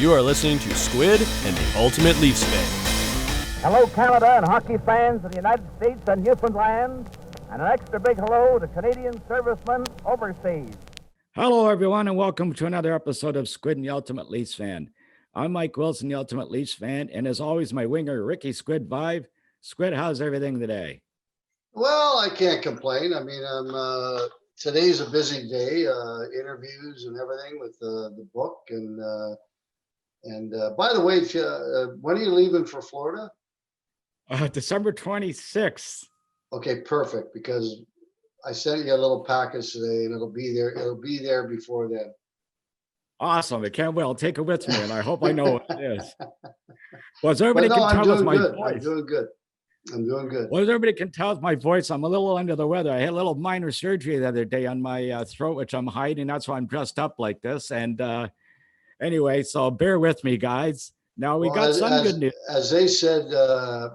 You are listening to Squid and the Ultimate Leafs Fan. Hello, Canada and hockey fans of the United States and Newfoundland, and an extra big hello to Canadian servicemen overseas. Hello, everyone, and welcome to another episode of Squid and the Ultimate Leafs Fan. I'm Mike Wilson, the Ultimate Leafs Fan, and as always, my winger, Ricky Squid Vive. Squid, how's everything today? Well, I can't complain. I mean, today's a busy day, interviews and everything with the book. And by the way, when are you leaving for Florida? December 26th. Okay, perfect. Because I sent you a little package today, and it'll be there. It'll be there before then. Awesome. I can't wait. I'll take it with me, and I hope I know what it is. Well, as everybody can tell with my voice. I'm doing good. I'm doing good. Well, as everybody can tell with my voice, I'm a little under the weather. I had a little minor surgery the other day on my throat, which I'm hiding. That's why I'm dressed up like this. And anyway, so bear with me, guys. Now we got some good news. As they said,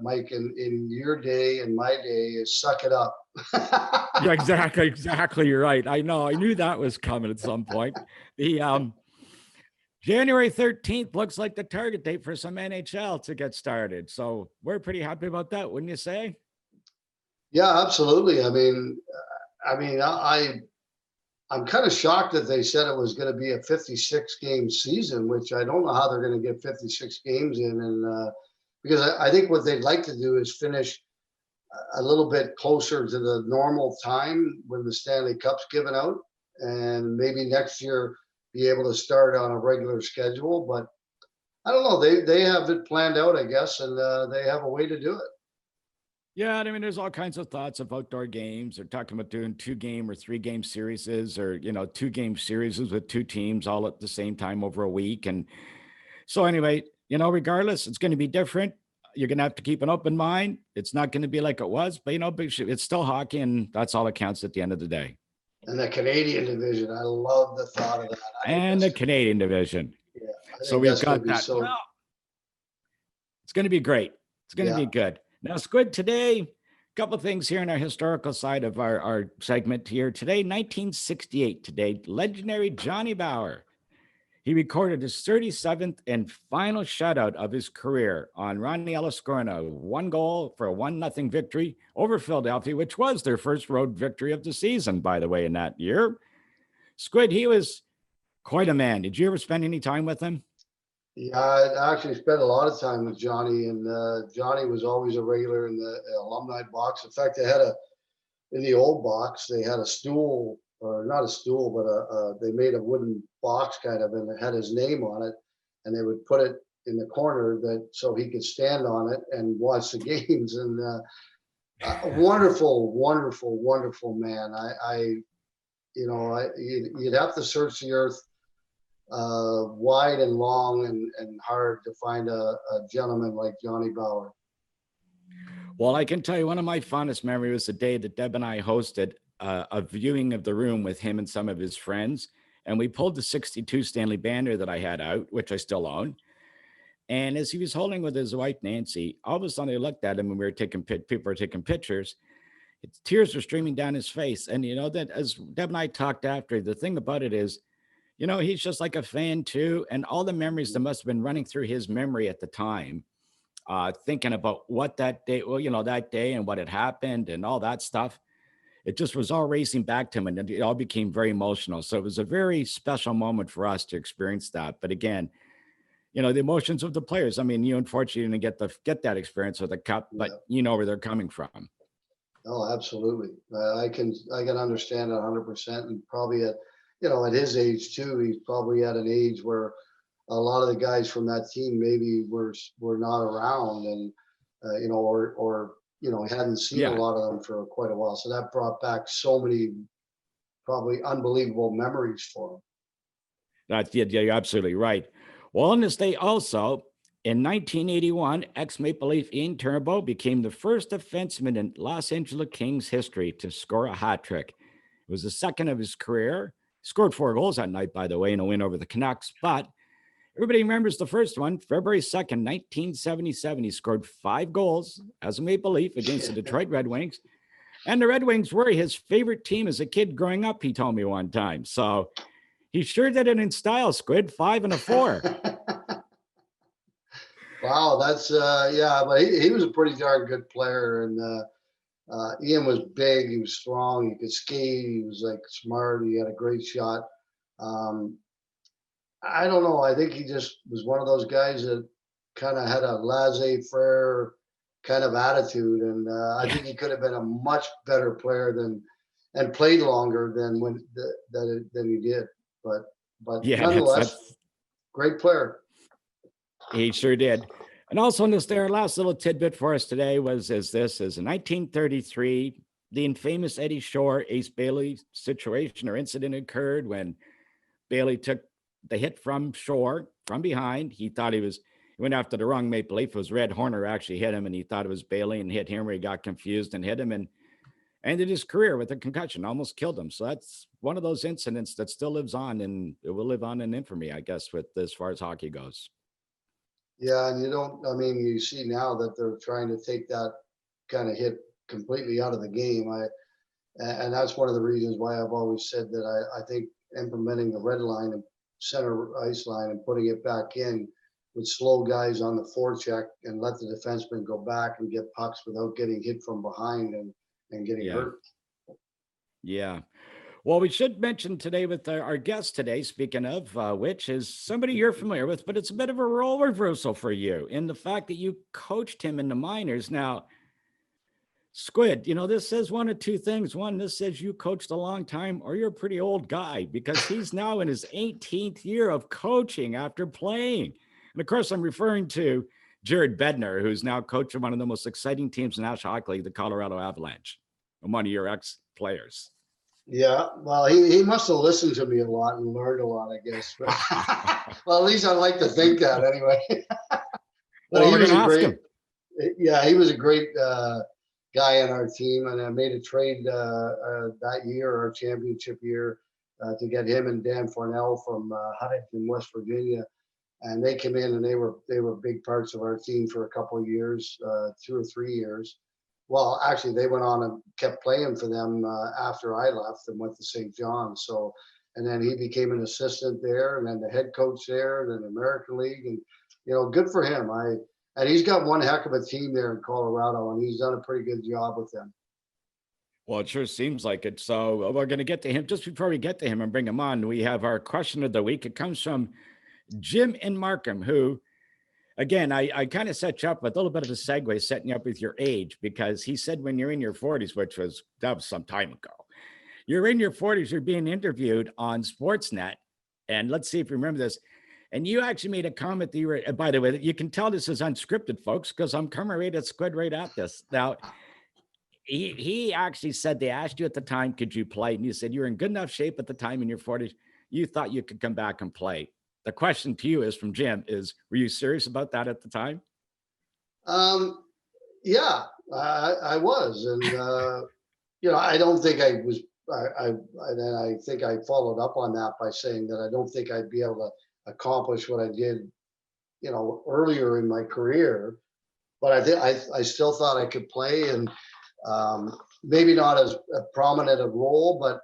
Mike, in your day and my day, is suck it up. Yeah, exactly. You're right. I know. I knew that was coming at some point. The January 13th looks like the target date for some NHL to get started. So we're pretty happy about that, wouldn't you say? Yeah, absolutely. I mean, I'm kind of shocked that they said it was going to be a 56 game season, which I don't know how they're going to get 56 games in. And because I think what they'd like to do is finish a little bit closer to the normal time when the Stanley Cup's given out, and maybe next year be able to start on a regular schedule. But I don't know, they have it planned out, I guess, and they have a way to do it. Yeah, I mean, there's all kinds of thoughts of outdoor games. They're talking about doing 2-game or 3-game series, or 2-game series with 2 teams all at the same time over a week. And so anyway, regardless, it's going to be different. You're going to have to keep an open mind. It's not going to be like it was, but it's still hockey, and that's all that counts at the end of the day. And the Canadian division, I love the thought of that. And the Canadian division. Yeah. So we've got that. It's going to be great. It's going to be good. Now, Squid, today, a couple of things here in our historical side of our segment here. Today, 1968, today, legendary Johnny Bower. He recorded his 37th and final shutout of his career on Ronnie Ellis scoring a 1-goal for a 1-0 victory over Philadelphia, which was their first road victory of the season, by the way, in that year. Squid, he was quite a man. Did you ever spend any time with him? Yeah, I actually spent a lot of time with Johnny, and Johnny was always a regular in the alumni box. In fact, in the old box, they had a stool, or not a stool, but they made a wooden box kind of, and it had his name on it, and they would put it in the corner so he could stand on it and watch the games. And wonderful, wonderful, wonderful man. You'd have to search the earth wide and long and hard to find a gentleman like Johnny Bower. Well, I can tell you one of my fondest memories was the day that Deb and I hosted a viewing of the room with him and some of his friends. And we pulled the 62 Stanley banner that I had out, which I still own. And as he was holding with his wife, Nancy, all of a sudden I looked at him and people were taking pictures. Tears were streaming down his face. And that as Deb and I talked after, the thing about it is, he's just like a fan too. And all the memories that must have been running through his memory at the time, thinking about what that day, that day and what had happened and all that stuff. It just was all racing back to him, and it all became very emotional. So it was a very special moment for us to experience that. But again, the emotions of the players. I mean, you unfortunately didn't get that experience with the Cup, but you know where they're coming from. Oh, absolutely. I can understand 100%, and probably at his age too, he's probably at an age where a lot of the guys from that team maybe were not around, and he hadn't seen a lot of them for quite a while. So that brought back so many probably unbelievable memories for him. You're absolutely right. Well, on this day also, in 1981, ex-Maple Leaf Ian Turnbull became the first defenseman in Los Angeles Kings history to score a hat trick. It was the second of his career. He scored 4 goals that night, by the way, in a win over the Canucks. But everybody remembers the first one, February 2nd, 1977. He scored 5 goals as a Maple Leaf against the Detroit Red Wings. And the Red Wings were his favorite team as a kid growing up, he told me one time. So he sure did it in style, Squid, 5 and a 4. Wow, that's yeah, but he was a pretty darn good player, and Ian was big, he was strong, he could skate, he was like smart, he had a great shot. Um, I don't know. I think he just was one of those guys that kind of had a laissez-faire kind of attitude, and I Yeah. think he could have been a much better player than and played longer than than he did. But Yeah, nonetheless, that's great player. he sure did. And also in this, their last little tidbit for us today is in 1933, the infamous Eddie Shore Ace Bailey situation or incident occurred when Bailey took the hit from Shore from behind. He went after the wrong Maple Leaf. It was Red Horner actually hit him, and he thought it was Bailey and hit him where he got confused and hit him and ended his career with a concussion, almost killed him. So that's one of those incidents that still lives on, and it will live on in infamy, I guess, with as far as hockey goes. Yeah, and you don't. I mean, you see now that they're trying to take that kind of hit completely out of the game. And that's one of the reasons why I've always said that I think implementing the red line and center ice line and putting it back in would slow guys on the forecheck and let the defenseman go back and get pucks without getting hit from behind and getting Yeah. hurt. Yeah. Well, we should mention today with our guest today, speaking of which is somebody you're familiar with, but it's a bit of a role reversal for you in the fact that you coached him in the minors. Now, Squid, this says one of two things. One, this says you coached a long time or you're a pretty old guy because he's now in his 18th year of coaching after playing. And of course, I'm referring to Jared Bednar, who's now coach of one of the most exciting teams in the National Hockey League, the Colorado Avalanche, and one of your ex-players. Yeah, well, he must have listened to me a lot and learned a lot, I guess. But well, at least I like to think that anyway. But Well, he we're was going to a ask great, him. yeah, he was a great guy on our team, and I made a trade that year, our championship year, to get him and Dan Fornell from Huntington, West Virginia, and they came in and they were big parts of our team for a couple of years, 2 or 3 years. Well, actually, they went on and kept playing for them after I left and went to St. John's. So, and then he became an assistant there, and then the head coach there, and then the American League, and good for him. And he's got one heck of a team there in Colorado, and he's done a pretty good job with them. Well, it sure seems like it. So we're going to get to him. Just before we get to him and bring him on, we have our question of the week. It comes from Jim in Markham, who, again, I kind of set you up with a little bit of a segue, setting you up with your age, because he said when you're in your 40s, that was some time ago, you're in your 40s, you're being interviewed on Sportsnet. And let's see if you remember this. And you actually made a comment that you were, by the way, you can tell this is unscripted, folks, because I'm coming right at Squid right at this. Now, he actually said they asked you at the time, could you play? And you said you were in good enough shape at the time in your 40s. You thought you could come back and play. The question to you is from Jim is, were you serious about that at the time? Yeah, I was. And, I don't think I was, and I think I followed up on that by saying that I don't think I'd be able to accomplish what I did, earlier in my career, but I still thought I could play, and maybe not as a prominent a role, but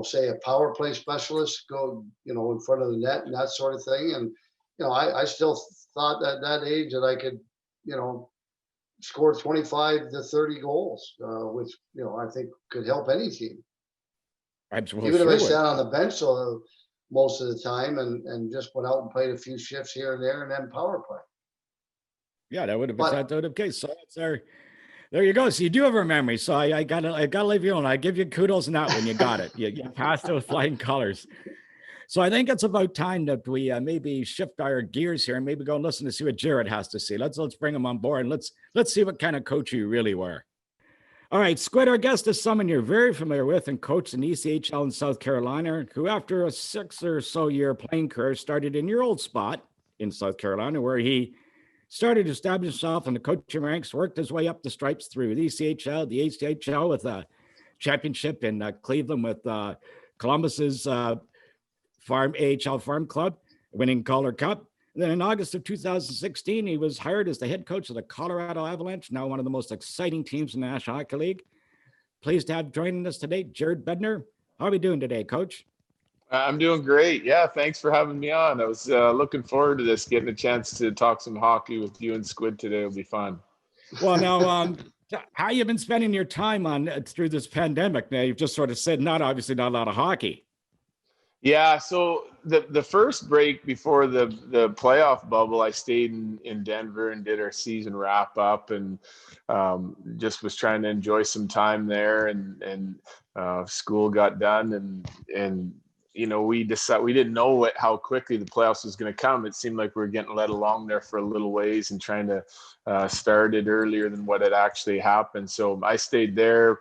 say a power play specialist, go in front of the net and that sort of thing. And I still thought at that age that I could score 25 to 30 goals, which I think could help any team. Absolutely, Even if sure I sat would. on the bench most of the time and just went out and played a few shifts here and there and then power play. Yeah, that would have been But the case. So that's there you go. So you do have a memory. So I gotta leave you alone. I give you kudos on that when you got it. You passed it with flying colors. So I think it's about time that we maybe shift our gears here and maybe go and listen to see what Jared has to say. Let's bring him on board and let's see what kind of coach you really were. All right, Squid, our guest is someone you're very familiar with and coached in ECHL in South Carolina, who after a 6 or so year playing career started in your old spot in South Carolina, where he started to establish himself in the coaching ranks, worked his way up the stripes through the ECHL, the ACHL with a championship in Cleveland with Columbus's farm AHL farm club, winning Calder Cup. And then in August of 2016, he was hired as the head coach of the Colorado Avalanche, now one of the most exciting teams in the National Hockey League. Pleased to have joining us today, Jared Bednar. How are we doing today, Coach? I'm doing great. Yeah, thanks for having me on. I was looking forward to this, getting a chance to talk some hockey with you and Squid today. It'll be fun. Well, now, how you been spending your time on through this pandemic? Now, you've just sort of said not a lot of hockey. Yeah, so the first break before the playoff bubble, I stayed in Denver and did our season wrap up, and just was trying to enjoy some time there. And school got done, and we decided we didn't know how quickly the playoffs was going to come. It seemed like we were getting led along there for a little ways and trying to start it earlier than what had actually happened. So I stayed there,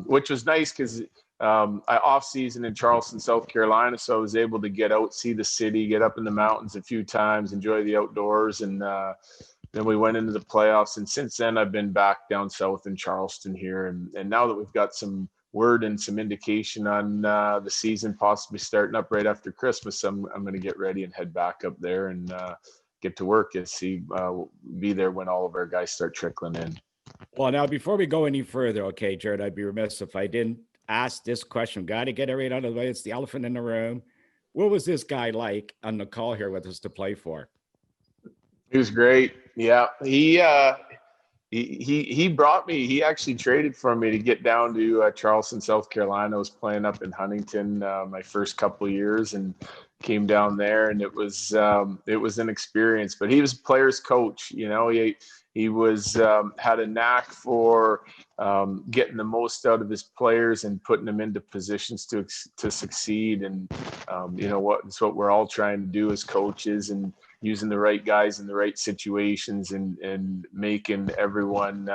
which was nice because I off season in Charleston, South Carolina. So I was able to get out, see the city, get up in the mountains a few times, enjoy the outdoors. And then we went into the playoffs. And since then I've been back down south in Charleston here. And now that we've got some word and some indication on the season possibly starting up right after Christmas, I'm going to get ready and head back up there and get to work and be there when all of our guys start trickling in. Well, now, before we go any further, okay, Jared, I'd be remiss if I didn't ask this question. Got to get it right out of the way. It's the elephant in the room. What was this guy like on the call here with us to play for? He was great. Yeah, he brought me. He actually traded for me to get down to Charleston, South Carolina. I was playing up in Huntington my first couple of years, and came down there, and it was an experience. But he was a player's coach. He was had a knack for getting the most out of his players and putting them into positions to succeed. And it's what we're all trying to do as coaches, and using the right guys in the right situations, and making everyone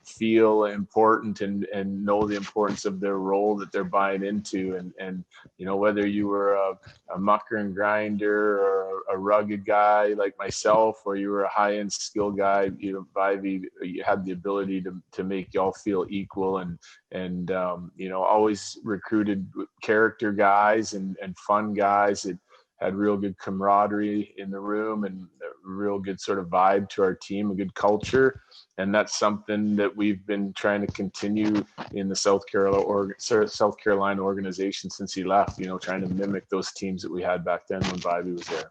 feel important and know the importance of their role that they're buying into. And whether you were a mucker and grinder or a rugged guy like myself, or you were a high-end skill guy, Vivey, you had the ability to make y'all feel equal, and always recruited character guys and fun guys that had real good camaraderie in the room and a real good sort of vibe to our team, a good culture. And that's something that we've been trying to continue in the South Carolina organization since he left, trying to mimic those teams that we had back then when Vivey was there.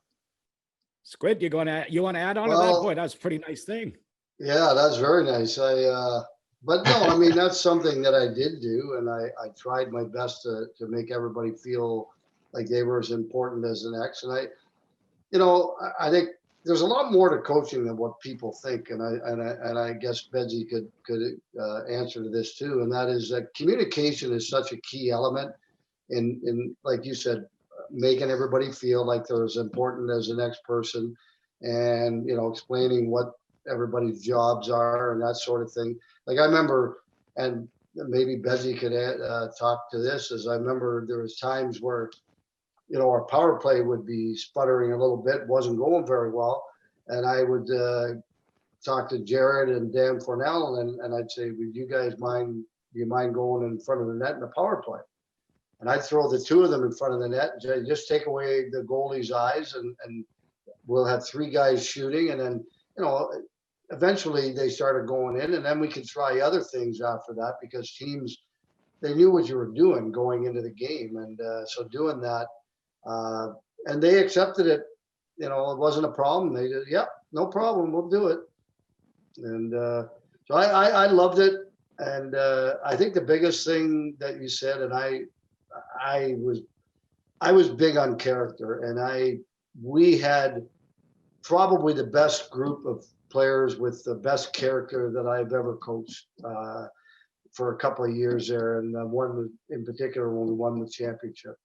Squid, you want to add on to that? Boy, that's a pretty nice thing. Yeah, that's very nice. But no, I mean, that's something that I did do. And I tried my best to make everybody feel like they were as important as an ex. And I think there's a lot more to coaching than what people think. And I guess Betsy could answer to this too. And that is that communication is such a key element in like you said, making everybody feel like they're as important as the next person, and, explaining what everybody's jobs are and that sort of thing. Like I remember, and maybe Betsy could talk to this, as I remember there was times where, our power play would be sputtering a little bit, wasn't going very well. And I would talk to Jared and Dan Fornell, and I'd say, would you guys do you mind going in front of the net in the power play? And I'd throw the two of them in front of the net, just take away the goalie's eyes, and we'll have three guys shooting. And then, eventually they started going in, and then we could try other things after that, because teams, they knew what you were doing going into the game. And so doing that, and they accepted it. It wasn't a problem. They did, yep, no problem, we'll do it. And so I loved it. And I think the biggest thing that you said, and I was big on character, and we had probably the best group of players with the best character that I've ever coached for a couple of years there, and one in particular when we won the championship.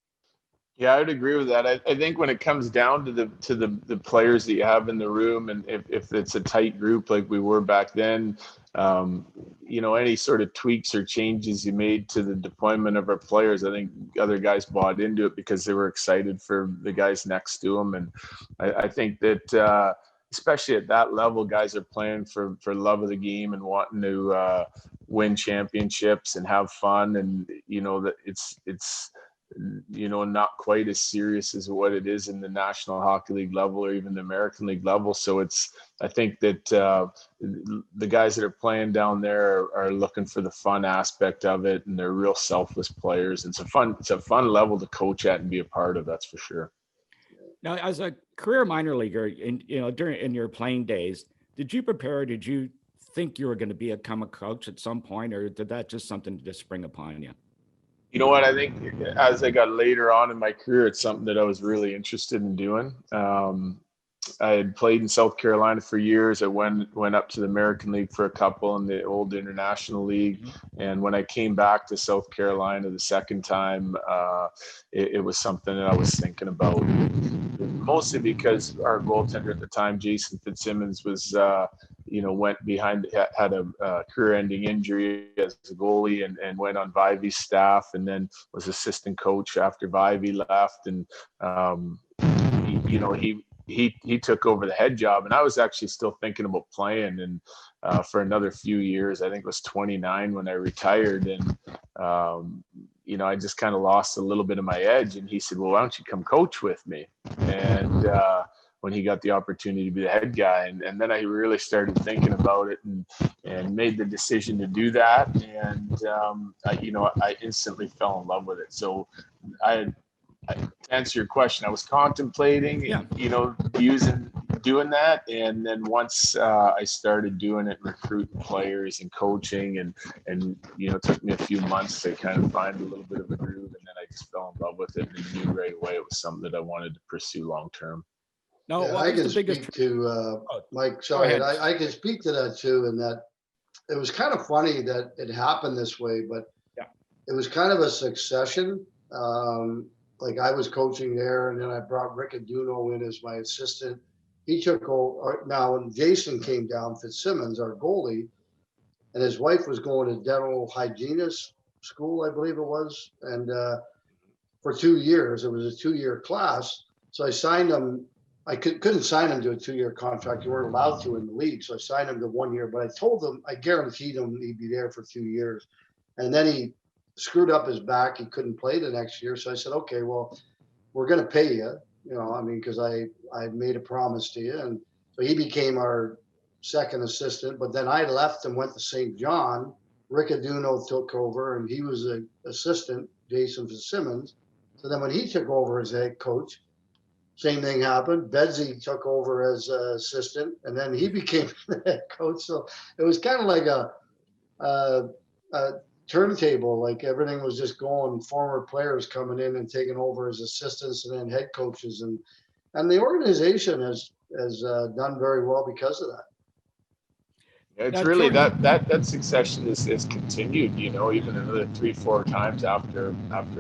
Yeah, I would agree with that. I think when it comes down to the players that you have in the room, and if it's a tight group like we were back then, any sort of tweaks or changes you made to the deployment of our players, I think other guys bought into it because they were excited for the guys next to them. And I think that especially at that level, guys are playing for love of the game and wanting to win championships and have fun. And that it's not quite as serious as what it is in the National Hockey League level or even the American League level. So I think that the guys that are playing down there are looking for the fun aspect of it, and they're real selfless players. It's a fun level to coach at and be a part of. That's for sure. Now, as a career minor leaguer, in your playing days, did you prepare? Did you think you were going to become a coach at some point, or did that just something to just spring upon you? You know what? I think as I got later on in my career, it's something that I was really interested in doing. I had played in South Carolina for years. I went up to the American League for a couple in the old International League. And when I came back to South Carolina the second time, it was something that I was thinking about. Mostly because our goaltender at the time, Jason Fitzsimmons, was went behind, had a career-ending injury as a goalie, and went on Vivey's staff, and then was assistant coach after Vivey left, and he took over the head job, and I was actually still thinking about playing, and for another few years. I think it was 29 when I retired, and I just kind of lost a little bit of my edge. And he said, "Well, why don't you come coach with me?" And when he got the opportunity to be the head guy, and then I really started thinking about it and made the decision to do that. And I instantly fell in love with it. So to answer your question, I was contemplating, doing that, and then once I started doing it, recruiting players and coaching, and it took me a few months to kind of find a little bit of a groove, and then I just fell in love with it and knew right away it was something that I wanted to pursue long term. No, Yeah, I can speak to Mike. Sorry, I can speak to that too, and that it was kind of funny that it happened this way, but it was kind of a succession. Like I was coaching there, and then I brought Rick Aduno in as my assistant. He took over. Now, when Jason came down, Fitzsimmons, our goalie, and his wife was going to dental hygienist school, I believe it was. And for 2 years, it was a 2-year class. So I signed him. I couldn't sign him to a 2-year contract. You weren't allowed to in the league. So I signed him to 1 year, but I told him, I guaranteed him he'd be there for 2 years. And then he screwed up his back. He couldn't play the next year. So I said, okay, well, we're going to pay you, because I made a promise to you. And so he became our second assistant, but then I left and went to St. John. Rick Aduno took over, and he was an assistant, Jason Fitzsimmons. So then when he took over as head coach, same thing happened. Bedsy took over as assistant, and then he became the head coach. So it was kind of like a turntable, like everything was just going, former players coming in and taking over as assistants and then head coaches, and the organization has done very well because of that. It's really that succession is continued, even another 3-4 times after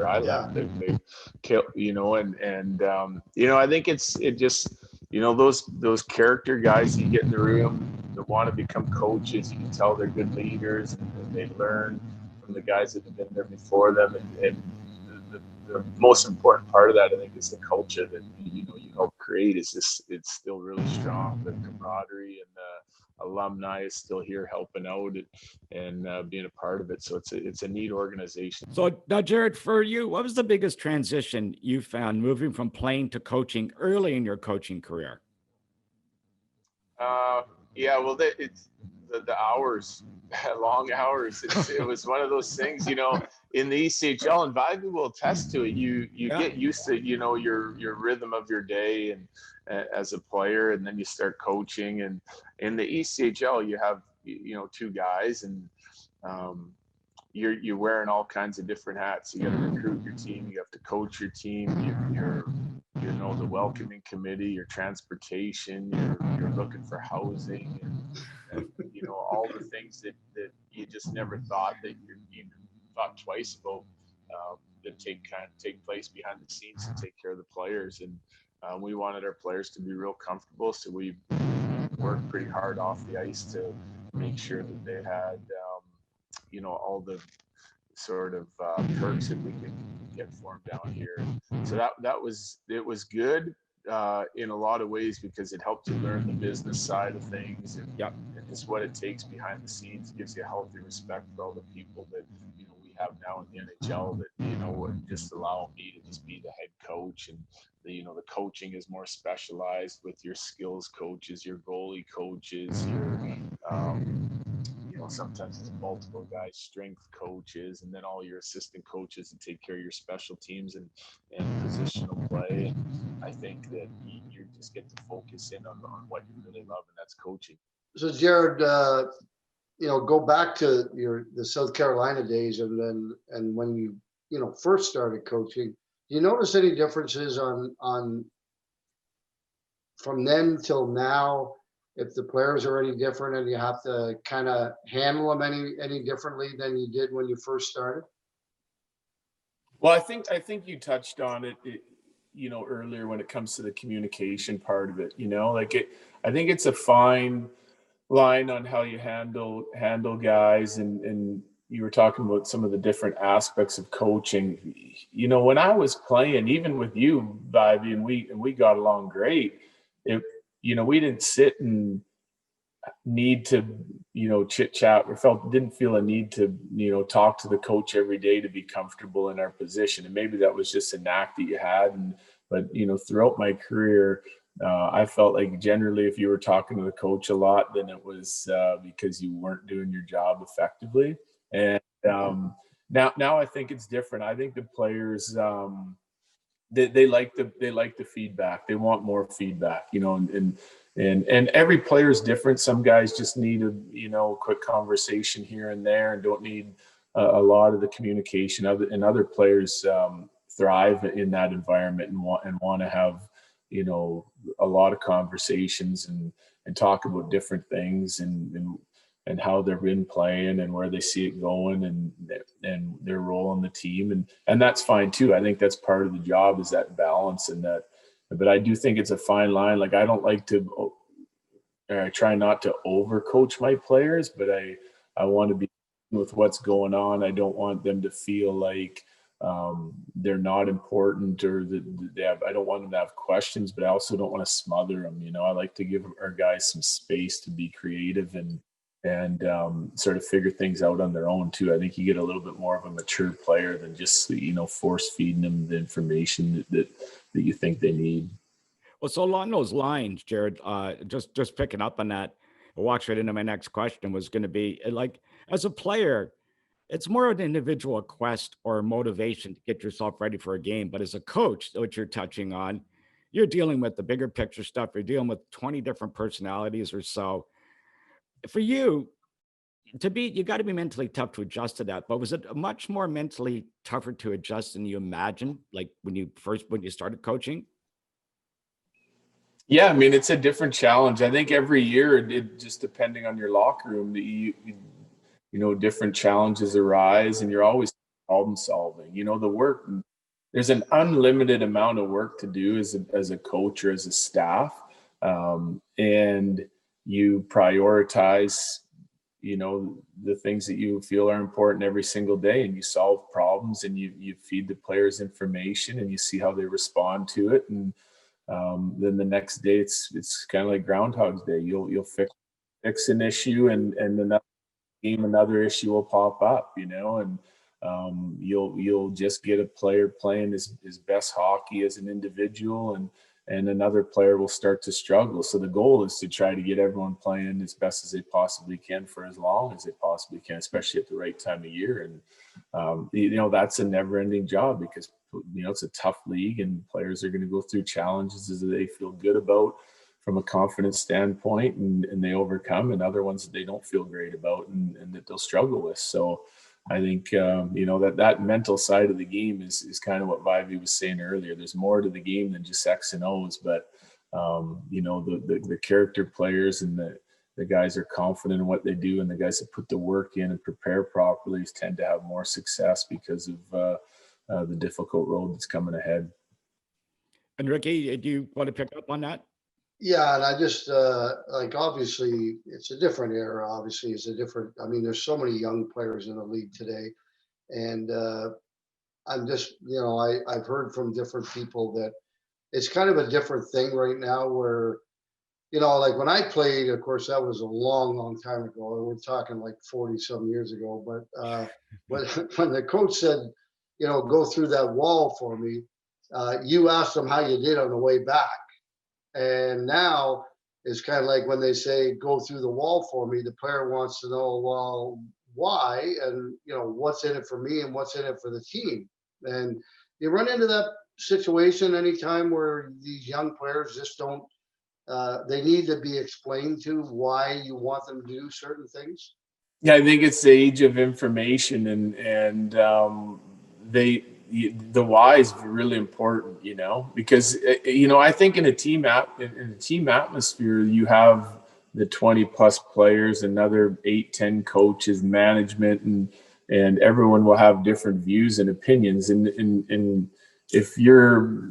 I left. They've killed, I think it just, those character guys you get in the room that want to become coaches. You can tell they're good leaders, and they learn from the guys that have been there before them. And the most important part of that, I think, is the culture that you help create. It's still really strong. The camaraderie and the alumni is still here helping out and being a part of it. So it's a neat organization. So now, Jared, for you, what was the biggest transition you found moving from playing to coaching early in your coaching career? It's the hours, long hours. It was one of those things, in the ECHL, and Vivey will attest to it. You get used to, your rhythm of your day and as a player, and then you start coaching. And in the ECHL, you have, 2 guys, and you're wearing all kinds of different hats. You got to recruit your team, you have to coach your team, you're the welcoming committee, your transportation, you're looking for housing, and all the things that you just never thought that you thought twice about that take place behind the scenes to take care of the players. And we wanted our players to be real comfortable, so we worked pretty hard off the ice to make sure that they had all the sort of perks that we could get for them down here. So it was good in a lot of ways, because it helped you learn the business side of things, and just what it takes behind the scenes. It gives you a healthy respect for all the people that we have now in the NHL that, would just allow me to just be the head coach. And the coaching is more specialized with your skills coaches, your goalie coaches, your, sometimes it's multiple guys, strength coaches, and then all your assistant coaches that take care of your special teams and positional play. And I think that you just get to focus in on what you really love, and that's coaching. So Jared, go back to the South Carolina days, and when you first started coaching, do you notice any differences on from then till now? If the players are any different, and you have to kind of handle them any differently than you did when you first started? Well, I think you touched on it, earlier when it comes to the communication part of it. I think it's a fine line on how you handle guys, and you were talking about some of the different aspects of coaching. When I was playing, even with you, Vivey, and we got along great. We didn't sit and need to, chit chat, or didn't feel a need to, talk to the coach every day to be comfortable in our position. And maybe that was just a knack that you had. But throughout my career, I felt like generally if you were talking to the coach a lot, then it was because you weren't doing your job effectively. And now I think it's different. I think the players, they like the feedback. They want more feedback, and every player is different. Some guys just need a quick conversation here and there, and don't need a lot of the communication. Other players thrive in that environment and want to have a lot of conversations and talk about different things and how they've been playing and where they see it going and their role in the team. And that's fine too. I think that's part of the job, is that balance and that. But I do think it's a fine line. Like, I don't like to, or I try not to overcoach my players, but I want to be with what's going on. I don't want them to feel like they're not important, or that I don't want them to have questions, but I also don't want to smother them. I like to give our guys some space to be creative and sort of figure things out on their own too. I think you get a little bit more of a mature player than just force feeding them the information that you think they need. Well, so along those lines, Jared, just picking up on that, I walked right into my next question was going to be, like, as a player, it's more of an individual quest or motivation to get yourself ready for a game. But as a coach, which you're touching on, you're dealing with the bigger picture stuff. You're dealing with 20 different personalities or so. For you, you got to be mentally tough to adjust to that. But was it much more mentally tougher to adjust than you imagined, like when you started coaching? Yeah, I mean, it's a different challenge. I think every year, it just depending on your locker room, different challenges arise, and you're always problem solving. The work, there's an unlimited amount of work to do as a coach or as a staff, and you prioritize, the things that you feel are important every single day, and you solve problems, and you feed the players information, and you see how they respond to it, and then the next day it's kind of like Groundhog's Day. You'll fix an issue, and another game, another issue will pop up, and you'll just get a player playing his best hockey as an individual, and another player will start to struggle. So the goal is to try to get everyone playing as best as they possibly can for as long as they possibly can, especially at the right time of year. And that's a never-ending job, because it's a tough league, and players are going to go through challenges that they feel good about from a confidence standpoint, and they overcome, and other ones that they don't feel great about and that they'll struggle with. So I think, that mental side of the game is kind of what Vivey was saying earlier. There's more to the game than just X and O's, but, the character players and the guys are confident in what they do, and the guys that put the work in and prepare properly tend to have more success because of the difficult road that's coming ahead. And Ricky, do you want to pick up on that? Yeah, and I just obviously it's a different era. Obviously, there's so many young players in the league today, and I'm just I've heard from different people that it's kind of a different thing right now, where like when I played, of course, that was a long, long time ago. We're talking like 40 some years ago. But when the coach said, go through that wall for me, you asked them how you did on the way back. And now it's kind of like when they say, go through the wall for me, the player wants to know, well, why? And, what's in it for me and what's in it for the team. And you run into that situation anytime where these young players just don't, they need to be explained to why you want them to do certain things. Yeah, I think it's the age of information, and the why is really important, because I think in a team atmosphere, you have the 20 plus players, another 8-10 coaches, management, and everyone will have different views and opinions, and if you're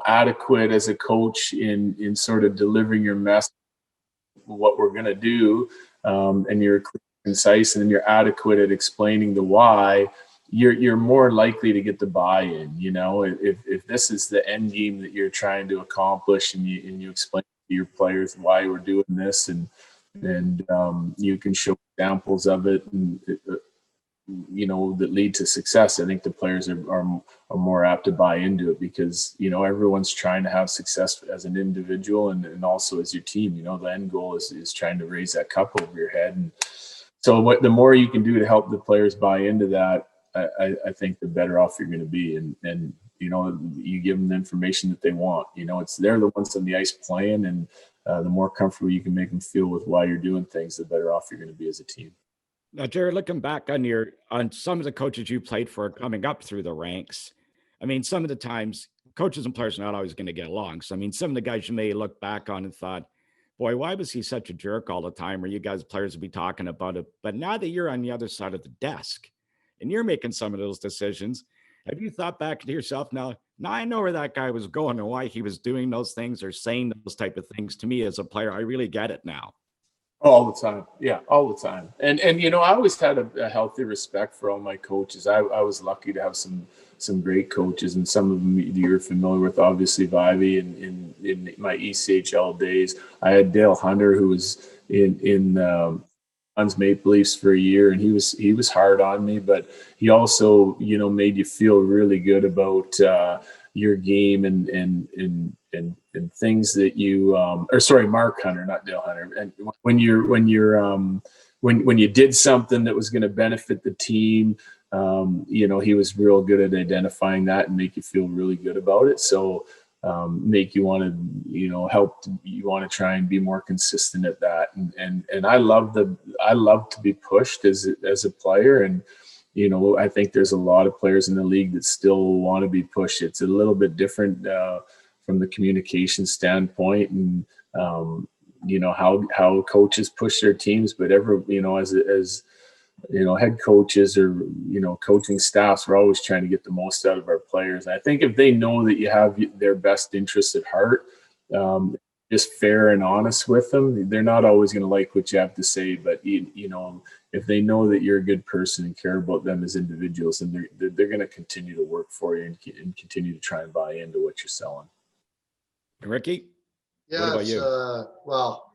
adequate as a coach in sort of delivering your message, what we're going to do, and you're concise and you're adequate at explaining the why, you're more likely to get the buy-in. If this is the end game that you're trying to accomplish, and you explain to your players why we're doing this, and you can show examples of it, and that lead to success, I think the players are more apt to buy into it, because everyone's trying to have success as an individual and also as your team. The end goal is trying to raise that cup over your head, and so the more you can do to help the players buy into that, I think the better off you're going to be. And you give them the information that they want. They're the ones on the ice playing, and the more comfortable you can make them feel with why you're doing things, the better off you're going to be as a team. Now, Jared, looking back on some of the coaches you played for coming up through the ranks, I mean, some of the times coaches and players are not always going to get along. So, I mean, some of the guys you may look back on and thought, boy, why was he such a jerk all the time? Or you guys, players, would be talking about it. But now that you're on the other side of the desk and you're making some of those decisions, have you thought back to yourself now I know where that guy was going and why he was doing those things or saying those type of things to me as a player? I really get it now. All the time. Yeah, all the time. And I always had a healthy respect for all my coaches. I was lucky to have some great coaches, and some of them you're familiar with, obviously Vivey, in my ECHL days. I had Dale Hunter, who was in Suns Maple Leafs for a year, and he was hard on me, but he also made you feel really good about your game and things that you or sorry, Mark Hunter, not Dale Hunter. And when you did something that was going to benefit the team, he was real good at identifying that and make you feel really good about it. So make you want to you want to try and be more consistent at that. And I love to be pushed as a player. And I think there's a lot of players in the league that still want to be pushed. It's a little bit different from the communication standpoint, and how coaches push their teams, but as head coaches or coaching staffs, we're always trying to get the most out of our players. And I think if they know that you have their best interests at heart, just fair and honest with them, they're not always going to like what you have to say, but if they know that you're a good person and care about them as individuals, then they're going to continue to work for you and continue to try and buy into what you're selling. Ricky? Yeah, what about you? Well,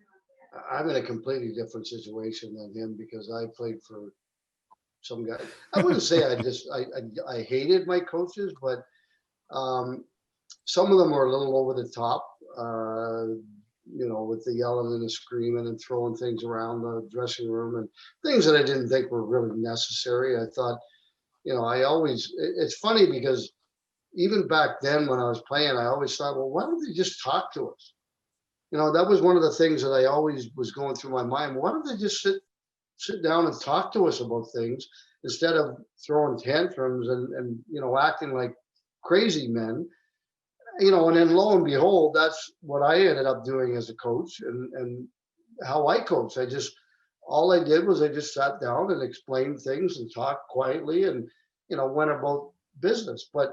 I'm in a completely different situation than him, because I played for some guy. I wouldn't say I hated my coaches, but some of them were a little over the top, with the yelling and the screaming and throwing things around the dressing room and things that I didn't think were really necessary. I thought, it's funny because even back then when I was playing, I always thought, well, why don't they just talk to us? That was one of the things that I always was going through my mind. Why don't they just sit down and talk to us about things instead of throwing tantrums and acting like crazy men? And then lo and behold, that's what I ended up doing as a coach and how I coach. All I did was I just sat down and explained things and talked quietly and, went about business. But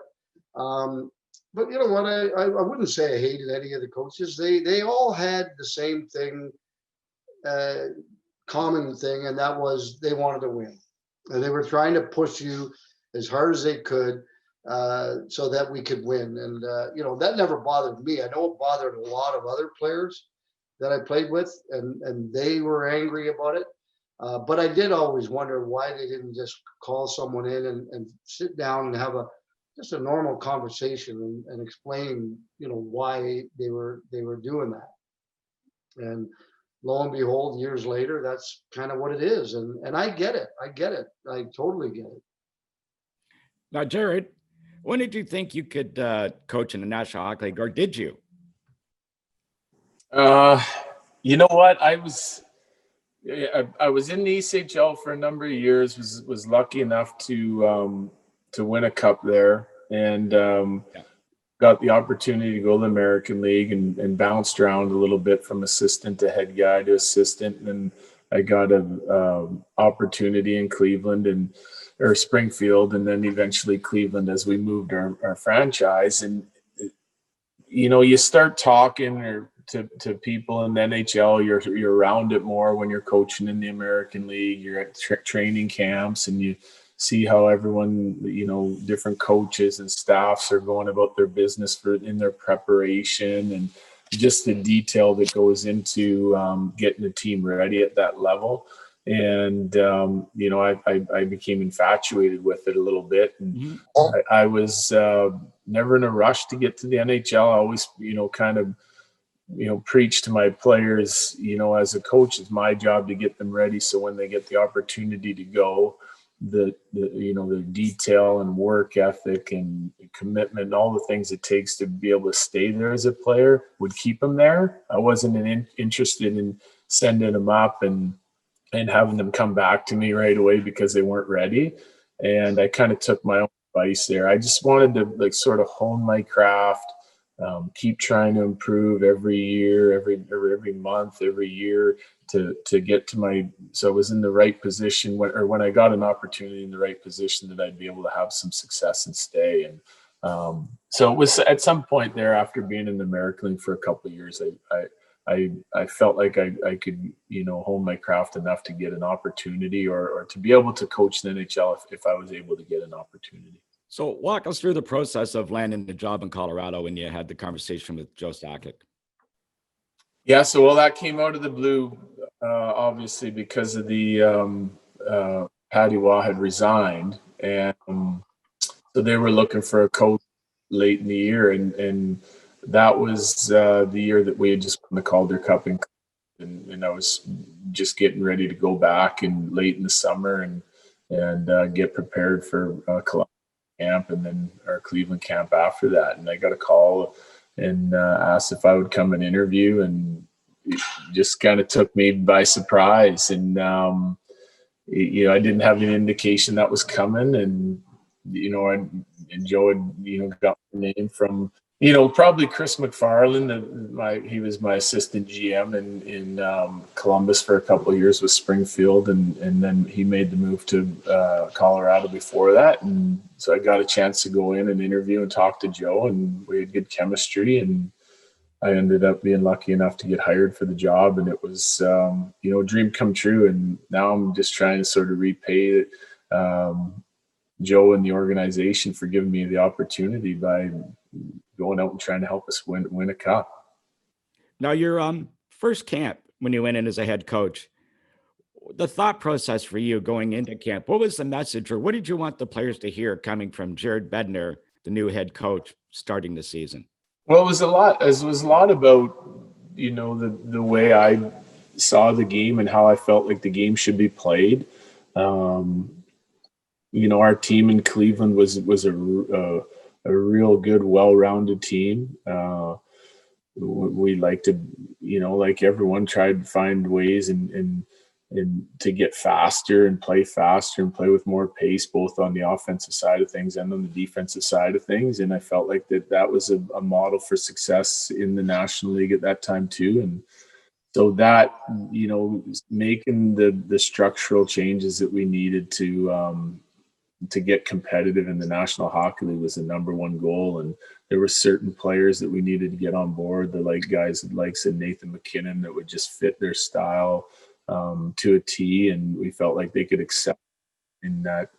you know what? I wouldn't say I hated any of the coaches. They all had the same thing, common thing, and that was they wanted to win, and they were trying to push you as hard as they could so that we could win. And that never bothered me. I know it bothered a lot of other players, that I played with, and they were angry about it. But I did always wonder why they didn't just call someone in and sit down and have just a normal conversation and explain, why they were doing that. And lo and behold, years later, that's kind of what it is. And I get it. I totally get it. Now, Jared, when did you think you could coach in the National Hockey League, or did you? You know what? I was in the ECHL for a number of years. Was lucky enough to win a cup there, and got the opportunity to go to the American League and bounced around a little bit from assistant to head guy to assistant, and I got an opportunity in Cleveland or Springfield, and then eventually Cleveland as we moved our franchise. And you start talking to people in the NHL. You're around it more when you're coaching in the American League. You're at training camps, and you see how everyone, different coaches and staffs are going about their business in their preparation, and just the detail that goes into getting the team ready at that level. And I became infatuated with it a little bit, and I was never in a rush to get to the NHL. I always, kind of, preach to my players, as a coach, it's my job to get them ready. So when they get the opportunity to go, the detail and work ethic and commitment, and all the things it takes to be able to stay there as a player would keep them there. I wasn't interested in sending them up and having them come back to me right away because they weren't ready. And I kind of took my own advice there. I just wanted to sort of hone my craft, keep trying to improve every year, every month, every year to get to so I was in the right position when I got an opportunity in the right position that I'd be able to have some success and stay. And so it was at some point there, after being in the American League for a couple of years, I felt like I could, hone my craft enough to get an opportunity or to be able to coach the NHL if I was able to get an opportunity. So walk us through the process of landing the job in Colorado when you had the conversation with Joe Sakic. Yeah, so that came out of the blue, obviously, because of the Patty Waugh had resigned, and so they were looking for a coach late in the year, and that was the year that we had just won the Calder Cup, and I was just getting ready to go back in late in the summer and get prepared for Columbus camp and then our Cleveland camp after that. And I got a call and asked if I would come and interview, and it just kind of took me by surprise. And I didn't have any indication that was coming, and Joe had got my name from probably Chris McFarland. He was my assistant GM in Columbus for a couple of years with Springfield, and then he made the move to Colorado before that. And so I got a chance to go in and interview and talk to Joe, and we had good chemistry, and I ended up being lucky enough to get hired for the job. And it was, a dream come true. And now I'm just trying to sort of repay Joe and the organization for giving me the opportunity by going out and trying to help us win a cup. Now, your first camp when you went in as a head coach, the thought process for you going into camp, what was the message, or what did you want the players to hear coming from Jared Bednar, the new head coach, starting the season? Well, it was a lot about, the way I saw the game and how I felt like the game should be played. Our team in Cleveland was a real good, well-rounded team. We like to, like everyone, tried to find ways and to get faster and play with more pace, both on the offensive side of things and on the defensive side of things. And I felt like that was a model for success in the National League at that time too. And so that, making the structural changes that we needed to get competitive in the National Hockey League was the number one goal. And there were certain players that we needed to get on board, guys like Nathan McKinnon, that would just fit their style to a T, and we felt like they could accept in that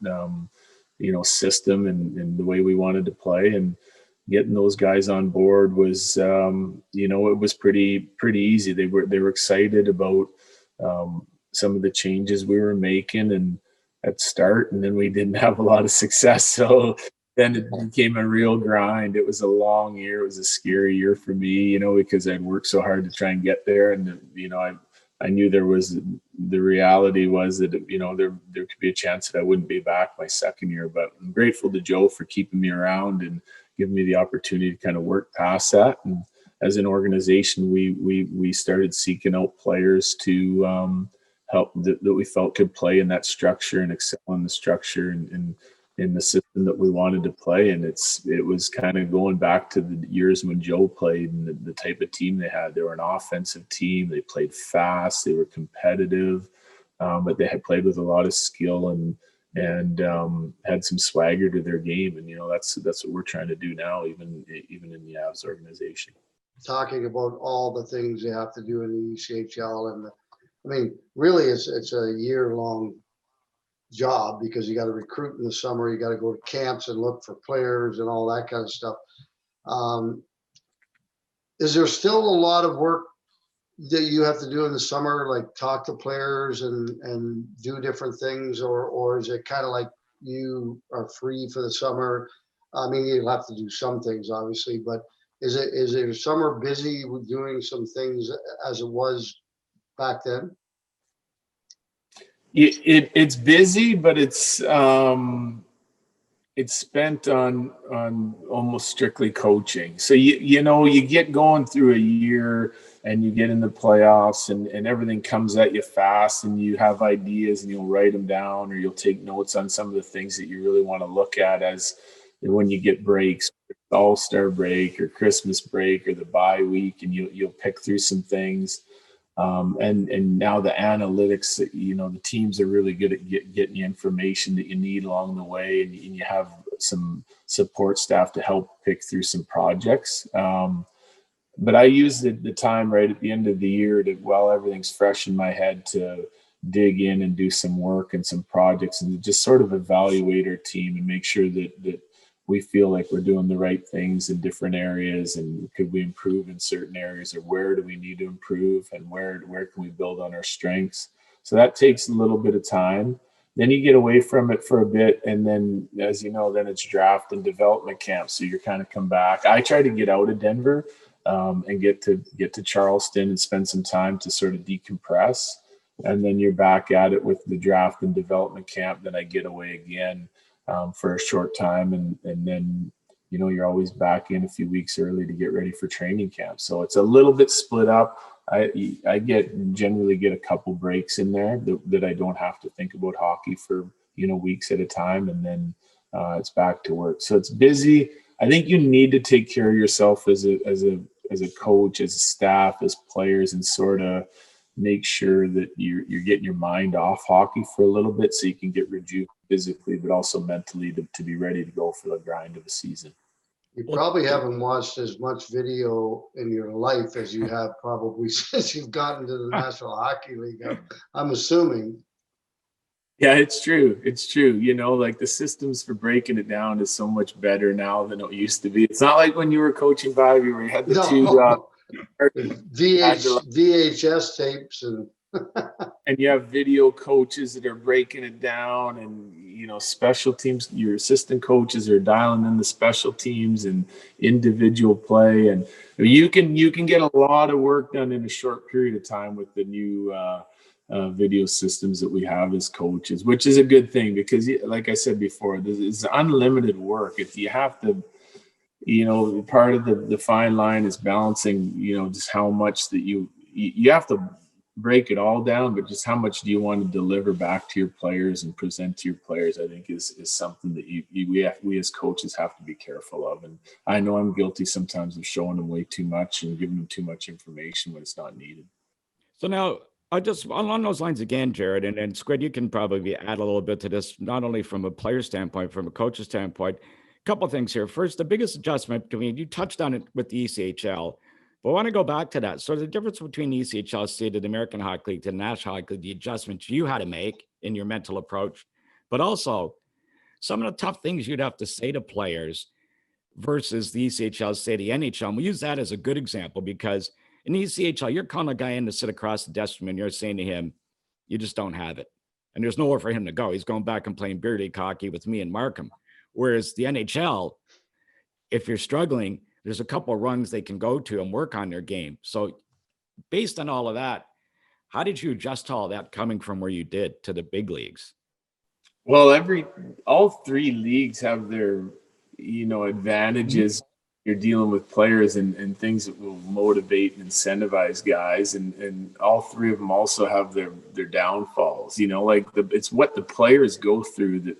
system and the way we wanted to play. And getting those guys on board was, it was pretty easy. They were excited about some of the changes we were making and at start, and then we didn't have a lot of success. So then it became a real grind. It was a long year. It was a scary year for me, because I'd worked so hard to try and get there. And, I knew the reality was that, there could be a chance that I wouldn't be back my second year, but I'm grateful to Joe for keeping me around and giving me the opportunity to kind of work past that. And as an organization, we started seeking out players to help that we felt could play in that structure and excel in the structure and in the system that we wanted to play. And it was kind of going back to the years when Joe played and the type of team they had. They were an offensive team. They played fast. They were competitive, but they had played with a lot of skill and had some swagger to their game. And, that's what we're trying to do now, even in the Avs organization. Talking about all the things you have to do in the ECHL, and really it's a year-long job because you got to recruit in the summer, you got to go to camps and look for players and all that kind of stuff. Is there still a lot of work that you have to do in the summer, like talk to players and do different things, or is it kind of like you are free for the summer? You'll have to do some things obviously, but is it summer busy with doing some things as it was back then? It's busy, but it's spent on almost strictly coaching. So you get going through a year and you get in the playoffs and everything comes at you fast and you have ideas and you'll write them down or you'll take notes on some of the things that you really want to look at as when you get breaks, All-Star break or Christmas break or the bye week, and you'll pick through some things. And now the analytics, the teams are really good at getting you information that you need along the way, and you have some support staff to help pick through some projects. But I use the time right at the end of the year while everything's fresh in my head to dig in and do some work and some projects and to just sort of evaluate our team and make sure that we feel like we're doing the right things in different areas, and could we improve in certain areas, or where do we need to improve, and where can we build on our strengths? So that takes a little bit of time. Then you get away from it for a bit, and then, as you know, then it's draft and development camp. So you're kind of come back. I try to get out of Denver and get to Charleston and spend some time to sort of decompress, and then you're back at it with the draft and development camp. Then I get away again for a short time, and then you're always back in a few weeks early to get ready for training camp. So it's a little bit split up. I generally get a couple breaks in there that I don't have to think about hockey for weeks at a time, and then it's back to work. So it's busy. I think you need to take care of yourself as a coach, as a staff, as players, and sort of make sure that you're getting your mind off hockey for a little bit so you can get rejuvenated physically, but also mentally to be ready to go for the grind of a season. You probably haven't watched as much video in your life as you have probably since you've gotten to the National Hockey League. I'm assuming. Yeah, it's true. It's true. Like the systems for breaking it down is so much better now than it used to be. It's not like when you were coaching Bobby where you had the VHS tapes and you have video coaches that are breaking it down, and special teams, your assistant coaches are dialing in the special teams and individual play, and you can get a lot of work done in a short period of time with the new video systems that we have as coaches, which is a good thing because, like I said before, this is unlimited work. If you have to, part of the fine line is balancing, just how much that you have to break it all down, but just how much do you want to deliver back to your players and present to your players, I think is something that we as coaches have to be careful of. And I know I'm guilty sometimes of showing them way too much and giving them too much information when it's not needed. So now, just along those lines again, Jared, and Squid, you can probably add a little bit to this, not only from a player standpoint, from a coach's standpoint. A couple of things here. First, the biggest adjustment, you touched on it with the ECHL, but I want to go back to that. So the difference between the ECHL, say, to the American Hockey League, to the National Hockey League, the adjustments you had to make in your mental approach, but also some of the tough things you'd have to say to players versus the ECHL, say the NHL. And we use that as a good example because in the ECHL, you're calling a guy in to sit across the desk from you and you're saying to him, you just don't have it. And there's nowhere for him to go. He's going back and playing beer league hockey with me and Markham. Whereas the NHL, if you're struggling, there's a couple of rungs they can go to and work on their game. So based on all of that, how did you adjust to all that coming from where you did to the big leagues? Well, all three leagues have their, advantages. You're dealing with players and things that will motivate and incentivize guys, and all three of them also have their downfalls. It's what the players go through that,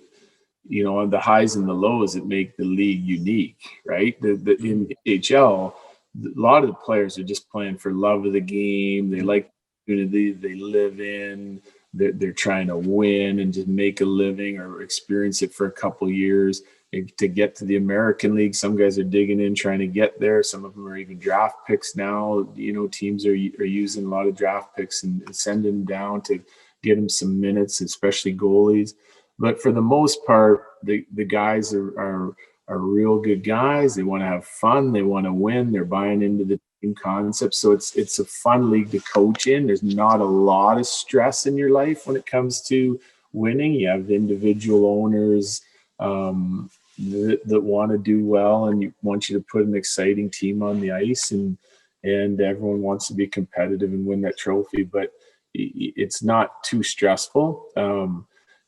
on the highs and the lows that make the league unique, right? In ECHL, a lot of the players are just playing for love of the game. They like the community they live in. They're trying to win and just make a living or experience it for a couple of years. And to get to the American League, some guys are digging in, trying to get there. Some of them are even draft picks now. Teams are using a lot of draft picks and sending them down to get them some minutes, especially goalies. But for the most part, the guys are real good guys. They want to have fun. They want to win. They're buying into the team concept. So it's a fun league to coach in. There's not a lot of stress in your life when it comes to winning. You have individual owners that want to do well and want you to put an exciting team on the ice, and everyone wants to be competitive and win that trophy. But it's not too stressful.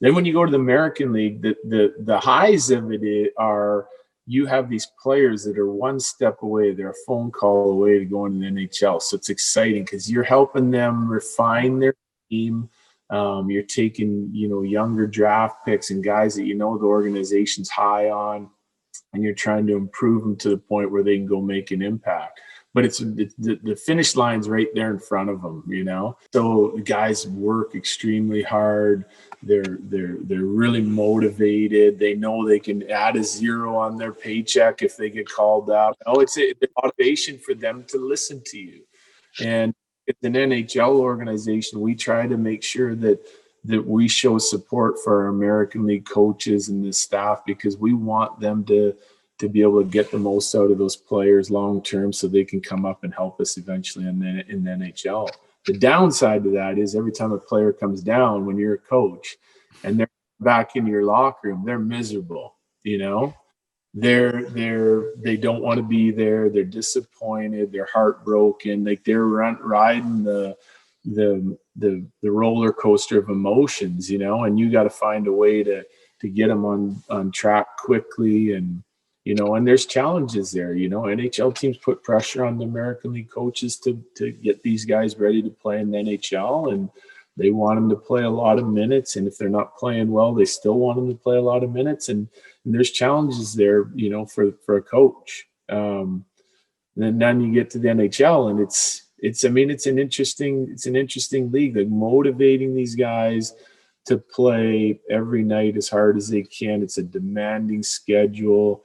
Then when you go to the American League, the highs of it are you have these players that are one step away. They're a phone call away to going to the NHL. So it's exciting because you're helping them refine their team. You're taking, younger draft picks and guys that the organization's high on, and you're trying to improve them to the point where they can go make an impact. But it's the finish line's right there in front of them, So the guys work extremely hard. They're really motivated. They know they can add a zero on their paycheck if they get called up. It's a motivation for them to listen to you. And it's an NHL organization. We try to make sure that we show support for our American League coaches and the staff, because we want them to be able to get the most out of those players long term so they can come up and help us eventually in the NHL. The downside to that is every time a player comes down, when you're a coach and they're back in your locker room, they're miserable. They don't want to be there. They're disappointed. They're heartbroken. Like they're riding the roller coaster of emotions, and you got to find a way to get them on track quickly. And there's challenges there. NHL teams put pressure on the American League coaches to get these guys ready to play in the NHL, and they want them to play a lot of minutes. And if they're not playing well, they still want them to play a lot of minutes. And there's challenges there, for a coach. And then you get to the NHL, and it's an interesting league, like motivating these guys to play every night as hard as they can. It's a demanding schedule.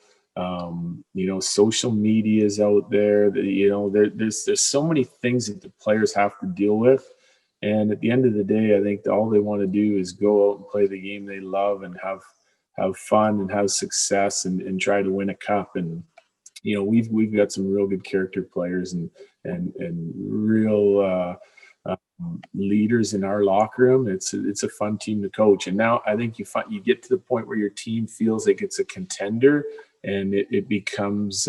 Social media is out there. There's so many things that the players have to deal with. And at the end of the day, I think all they want to do is go out and play the game they love and have fun and have success and try to win a cup. And we've got some real good character players and real leaders in our locker room. It's a fun team to coach. And now I think you get to the point where your team feels like it's a contender, and it becomes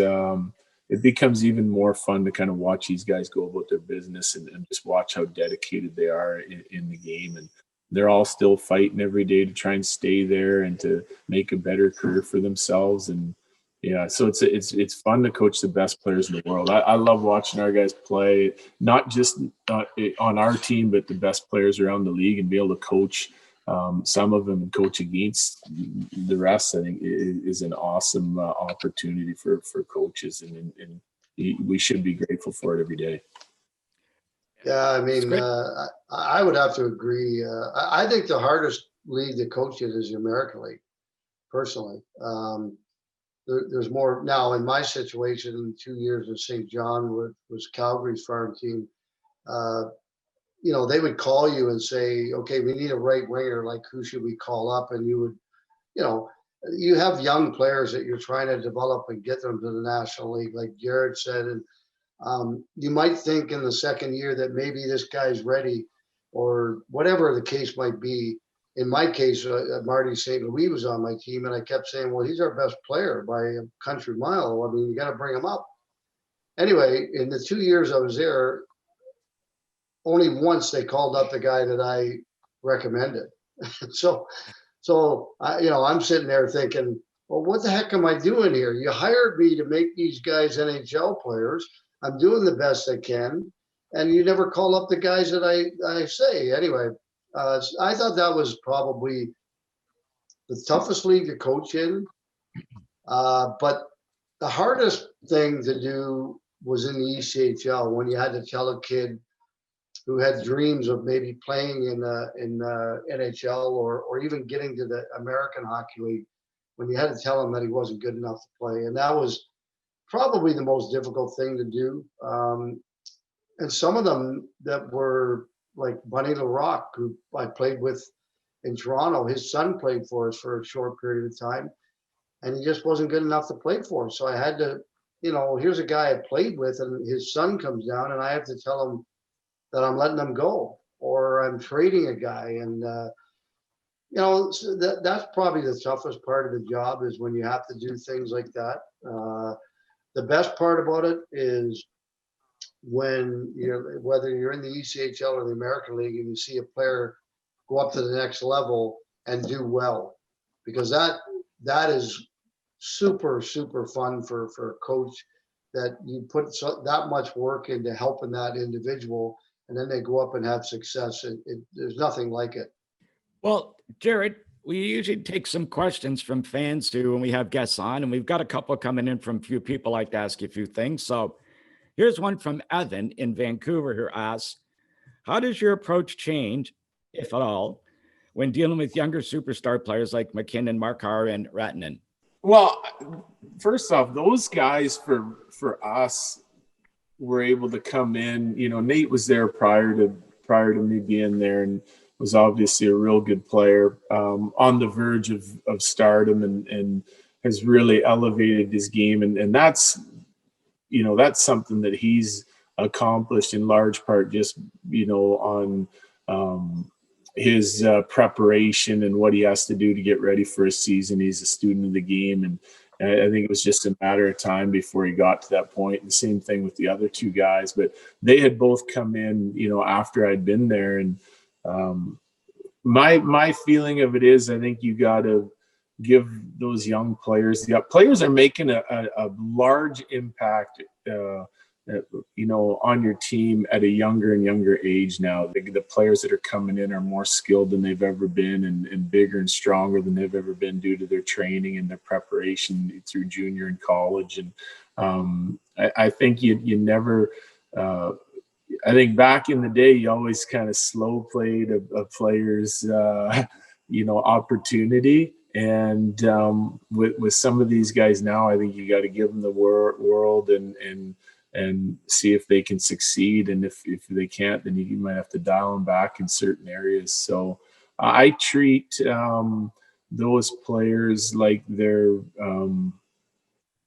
even more fun to kind of watch these guys go about their business and just watch how dedicated they are in the game. And they're all still fighting every day to try and stay there and to make a better career for themselves. And yeah, so it's fun to coach the best players in the world. I love watching our guys play, not just on our team, but the best players around the league, and be able to coach some of them and coach against the rest. I think is an awesome opportunity for coaches, and we should be grateful for it every day. Yeah, I mean, I would have to agree. I think the hardest league to coach in is the American League, personally. There's more now in my situation. In 2 years in St. John was Calgary's farm team. They would call you and say, okay, we need a right winger. Like, who should we call up? And you would, you have young players that you're trying to develop and get them to the National League, like Jared said. And you might think in the second year that maybe this guy's ready or whatever the case might be. In my case, Marty St. Louis was on my team, and I kept saying, well, he's our best player by a country mile. I mean, you got to bring him up. Anyway, in the 2 years I was there, only once they called up the guy that I recommended. So I'm sitting there thinking, well, what the heck am I doing here? You hired me to make these guys NHL players. I'm doing the best I can, and you never call up the guys that I say. Anyway, I thought that was probably the toughest league to coach in. But the hardest thing to do was in the ECHL, when you had to tell a kid who had dreams of maybe playing in NHL or even getting to the American Hockey League, when you had to tell him that he wasn't good enough to play. And that was probably the most difficult thing to do. And some of them that were like Bunny LaRock, who I played with in Toronto, his son played for us for a short period of time, and he just wasn't good enough to play for us. So I had to, here's a guy I played with, and his son comes down, and I have to tell him that I'm letting him go or I'm trading a guy. And, so that's probably the toughest part of the job, is when you have to do things like that. The best part about it is when whether you're in the ECHL or the American League, and you see a player go up to the next level and do well, because that is super, super fun for a coach, that you put that much work into helping that individual, and then they go up and have success. There's nothing like it. Well, Jared, we usually take some questions from fans too when we have guests on, and we've got a couple coming in from a few people like to ask you a few things. So here's one from Evan in Vancouver, who asks, how does your approach change, if at all, when dealing with younger superstar players like McKinnon, Markar, and Ratinen? Well, first off, those guys for us were able to come in. Nate was there prior to me being there, and was obviously a real good player, on the verge of stardom, and has really elevated his game. And that's something that he's accomplished in large part just, on his preparation and what he has to do to get ready for a season. He's a student of the game, and I think it was just a matter of time before he got to that point. And the same thing with the other two guys, but they had both come in, after I'd been there. And my feeling of it is, I think you got to give those young players. The players are making a large impact, on your team at a younger and younger age now. The players that are coming in are more skilled than they've ever been, and bigger and stronger than they've ever been, due to their training and their preparation through junior and college. And I think you never. I think back in the day, you always kind of slow played a player's opportunity. And with some of these guys now, I think you got to give them the world and see if they can succeed. And if they can't, then you might have to dial them back in certain areas. So I treat those players like they're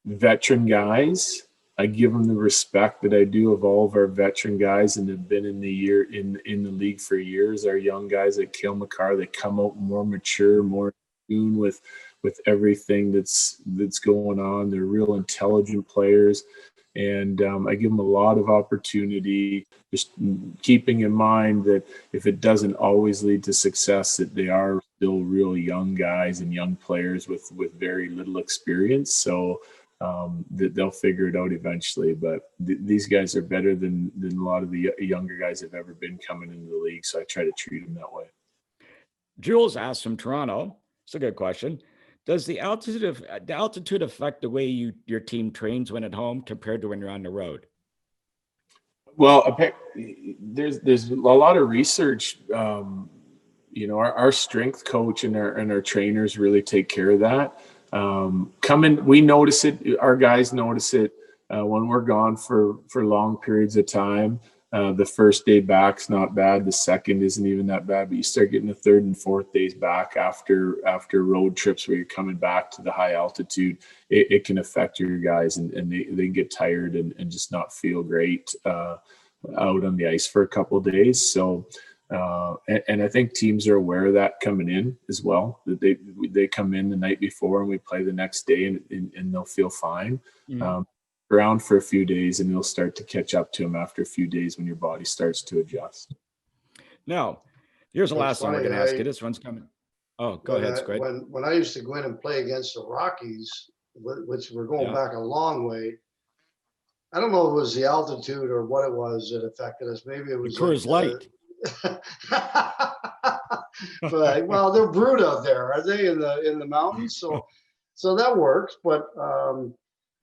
veteran guys. I give them the respect that I do of all of our veteran guys, and have been in the league for years. Our young guys like Cale Makar, they come out more mature, more in tune with everything that's going on. They're real intelligent players, and I give them a lot of opportunity, just keeping in mind that if it doesn't always lead to success, that they are still real young guys and young players with very little experience. So that they'll figure it out eventually. But these guys are better than a lot of the younger guys have ever been coming into the league. So I try to treat them that way. Jules asked from Toronto. It's a good question. Does the altitude affect the way your team trains when at home compared to when you're on the road? Well, there's a lot of research. Our strength coach and our trainers really take care of that. We notice it. Our guys notice it when we're gone for long periods of time. The first day back's not bad. The second isn't even that bad, but you start getting the third and fourth days back after road trips where you're coming back to the high altitude. It can affect your guys, and they get tired and just not feel great out on the ice for a couple of days. So, and I think teams are aware of that coming in as well. That they come in the night before and we play the next day, and they'll feel fine. Around for a few days, and you'll start to catch up to them after a few days when your body starts to adjust. Now, here's the last one we're going to ask you. This one's coming. Oh, go ahead, Squid. When I used to go in and play against the Rockies, which we're going back a long way, I don't know if it was the altitude or what it was that affected us. Maybe it was Coors Light. But well, they're brewed out there, are they, in the mountains? So that works. But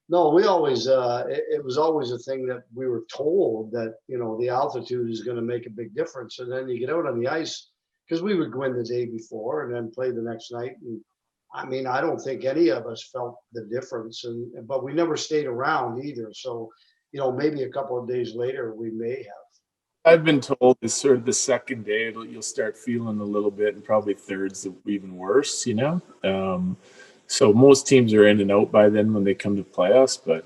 no, we always it was always a thing that we were told that, you know, the altitude is going to make a big difference. And then you get out on the ice, because we would go in the day before and then play the next night. And I mean, I don't think any of us felt the difference, but we never stayed around either. So, you know, maybe a couple of days later we may have. I've been told it's sort of the second day you'll start feeling a little bit, and probably third's even worse, you know. So most teams are in and out by then when they come to play us. But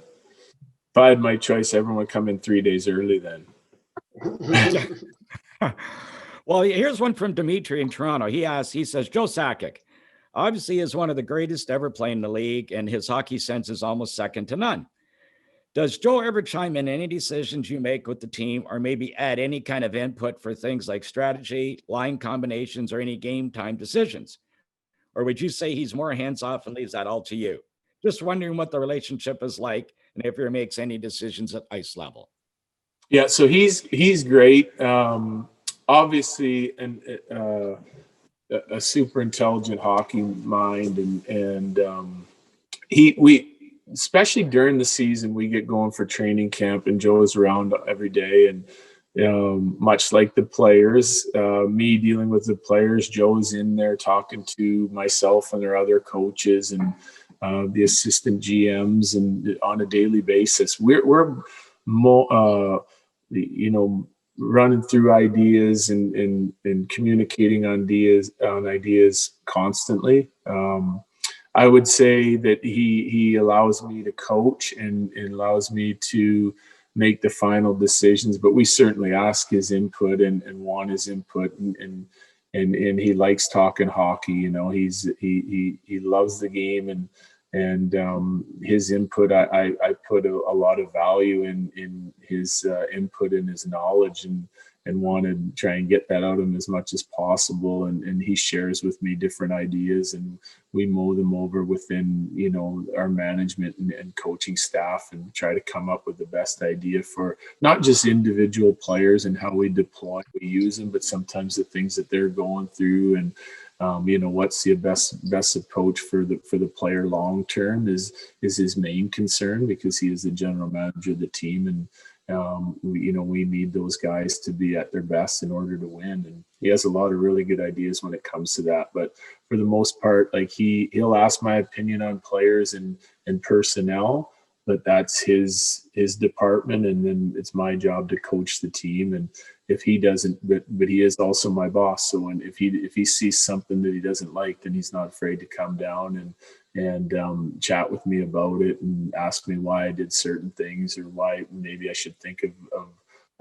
if I had my choice, everyone would come in 3 days early then. Well, here's one from Dimitri in Toronto. He says, Joe Sakic obviously is one of the greatest ever playing in the league, and his hockey sense is almost second to none. Does Joe ever chime in any decisions you make with the team, or maybe add any kind of input for things like strategy, line combinations, or any game time decisions? Or would you say he's more hands-off and leaves that all to you? Just wondering what the relationship is like, and if he makes any decisions at ice level. Yeah, so he's great. Obviously, a super intelligent hockey mind, and we especially during the season, we get going for training camp, and Joe is around every day, and much like the players, me dealing with the players, Joe is in there talking to myself and their other coaches and the assistant GMs, and on a daily basis. We're more, running through ideas and communicating on ideas constantly. I would say that he allows me to coach and allows me to make the final decisions, but we certainly ask his input and want his input, and he likes talking hockey. You know, he loves the game, and his input, I put a lot of value in his input and his knowledge, and want to try and get that out of him as much as possible. And he shares with me different ideas, and we mull them over within, you know, our management and coaching staff, and try to come up with the best idea for not just individual players and how we use them, but sometimes the things that they're going through, and what's the best approach for the player long term is his main concern, because he is the general manager of the team, and we need those guys to be at their best in order to win. And he has a lot of really good ideas when it comes to that. But for the most part, like he'll ask my opinion on players and personnel, but that's his department, and then it's my job to coach the team. And if he doesn't, but he is also my boss. So if he sees something that he doesn't like, then he's not afraid to come down and chat with me about it, and ask me why I did certain things, or why maybe I should think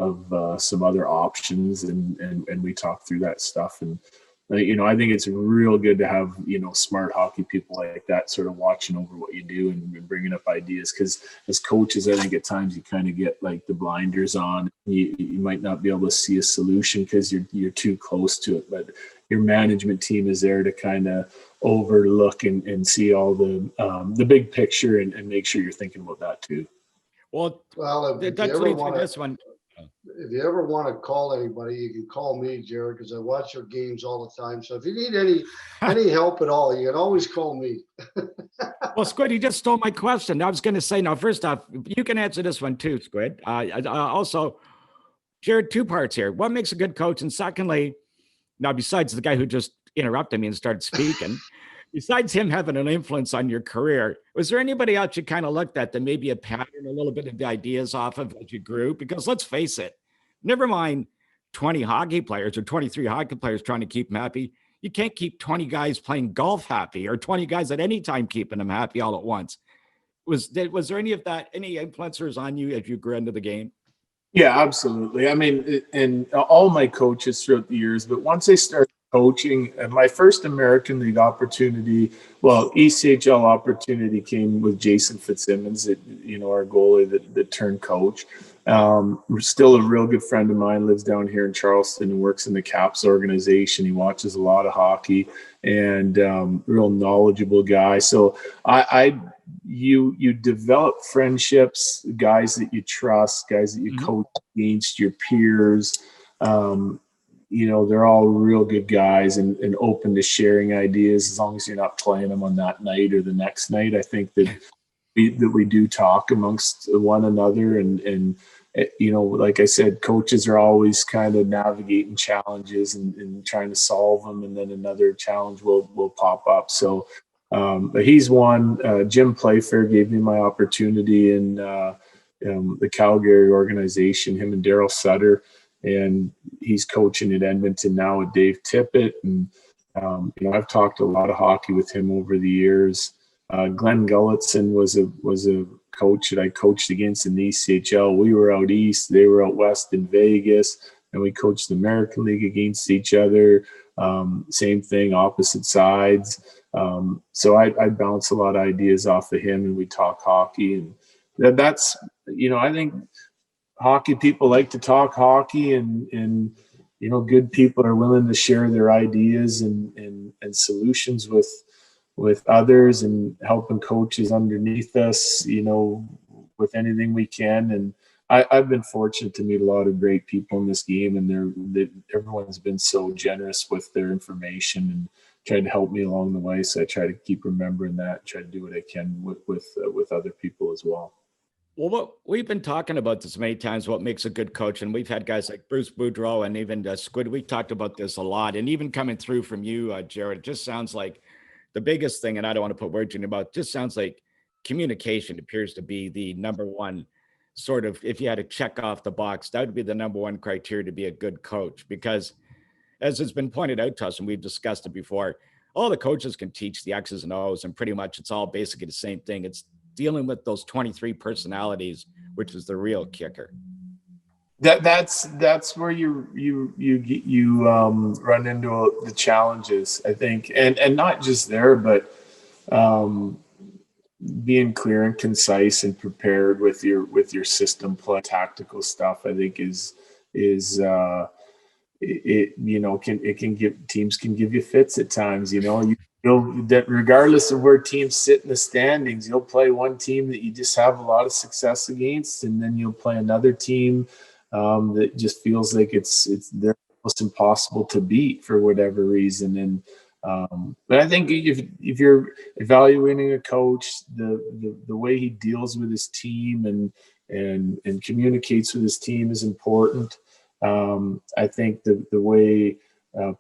of some other options, and we talk through that stuff. And I think it's real good to have smart hockey people like that sort of watching over what you do and bringing up ideas, because as coaches, I think at times you kind of get like the blinders on. You might not be able to see a solution because you're too close to it, but your management team is there to kind of overlook and see all the big picture, and make sure you're thinking about that too. Well, if that's you leads me to this one. If you ever want to call anybody, you can call me, Jared, because I watch your games all the time. So if you need any help at all, you can always call me. Well, Squid, you just stole my question. I was going to say, now, first off, you can answer this one too, Squid. Also, Jared, two parts here. What makes a good coach? And secondly, now, besides the guy who just interrupted me and started speaking, besides him having an influence on your career, was there anybody else you kind of looked at that maybe a pattern, a little bit of the ideas off of as you grew? Because let's face it, Never mind 20 hockey players or 23 hockey players trying to keep them happy. You can't keep 20 guys playing golf happy, or 20 guys at any time keeping them happy all at once. Was there any of that, any influencers on you as you grew into the game? Yeah, absolutely. I mean, and all my coaches throughout the years, but once I started coaching, my first American League opportunity, well, ECHL opportunity came with Jason Fitzsimmons, our goalie that turned coach. Still a real good friend of mine, lives down here in Charleston and works in the Caps organization. He watches a lot of hockey, and real knowledgeable guy. So you develop friendships, guys that you trust, guys that you coach against, your peers. They're all real good guys and open to sharing ideas, as long as you're not playing them on that night or the next night. I think that we do talk amongst one another, and like I said, coaches are always kind of navigating challenges and trying to solve them, and then another challenge will pop up. So but he's one. Jim Playfair gave me my opportunity in the Calgary organization, him and Daryl Sutter, and he's coaching at Edmonton now with Dave Tippett. And I've talked a lot of hockey with him over the years. Glenn Gulletson was a coach that I coached against in the ECHL. We were out east, they were out west in Vegas, and we coached the American League against each other. Same thing, opposite sides. So I bounce a lot of ideas off of him, and we talk hockey. And that's, I think hockey people like to talk hockey, and good people are willing to share their ideas and solutions with others, and helping coaches underneath us, with anything we can. And I've been fortunate to meet a lot of great people in this game, and everyone's been so generous with their information and tried to help me along the way. So I try to keep remembering that, and try to do what I can with other people as well. Well, we've been talking about this many times, what makes a good coach. And we've had guys like Bruce Boudreau and even Squid. We talked about this a lot. And even coming through from you, Jared, it just sounds like the biggest thing, and I don't want to put words in your mouth, just sounds like communication appears to be the number one sort of, if you had to check off the box, that would be the number one criteria to be a good coach. Because as has been pointed out to us, and we've discussed it before, all the coaches can teach the X's and O's, and pretty much it's all basically the same thing. It's dealing with those 23 personalities, which is the real kicker. That's where you run into the challenges, I think, and not just there, but being clear and concise and prepared with your system play, tactical stuff, I think is teams can give you fits at times. That regardless of where teams sit in the standings, you'll play one team that you just have a lot of success against, and then you'll play another team that just feels like they're almost impossible to beat for whatever reason. And but I think if you're evaluating a coach, the way he deals with his team and communicates with his team is important. I think the way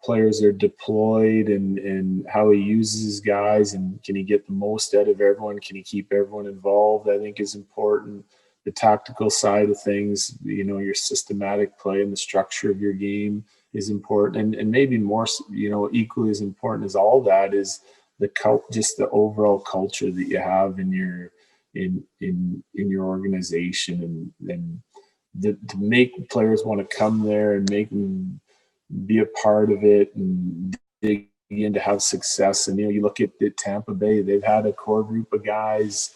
players are deployed and how he uses his guys, and can he get the most out of everyone? Can he keep everyone involved? I think is important. The tactical side of things, your systematic play and the structure of your game is important, and maybe more, equally as important as all that is just the overall culture that you have in your organization, and to make players want to come there and make them be a part of it and dig in to have success. And you look at Tampa Bay; they've had a core group of guys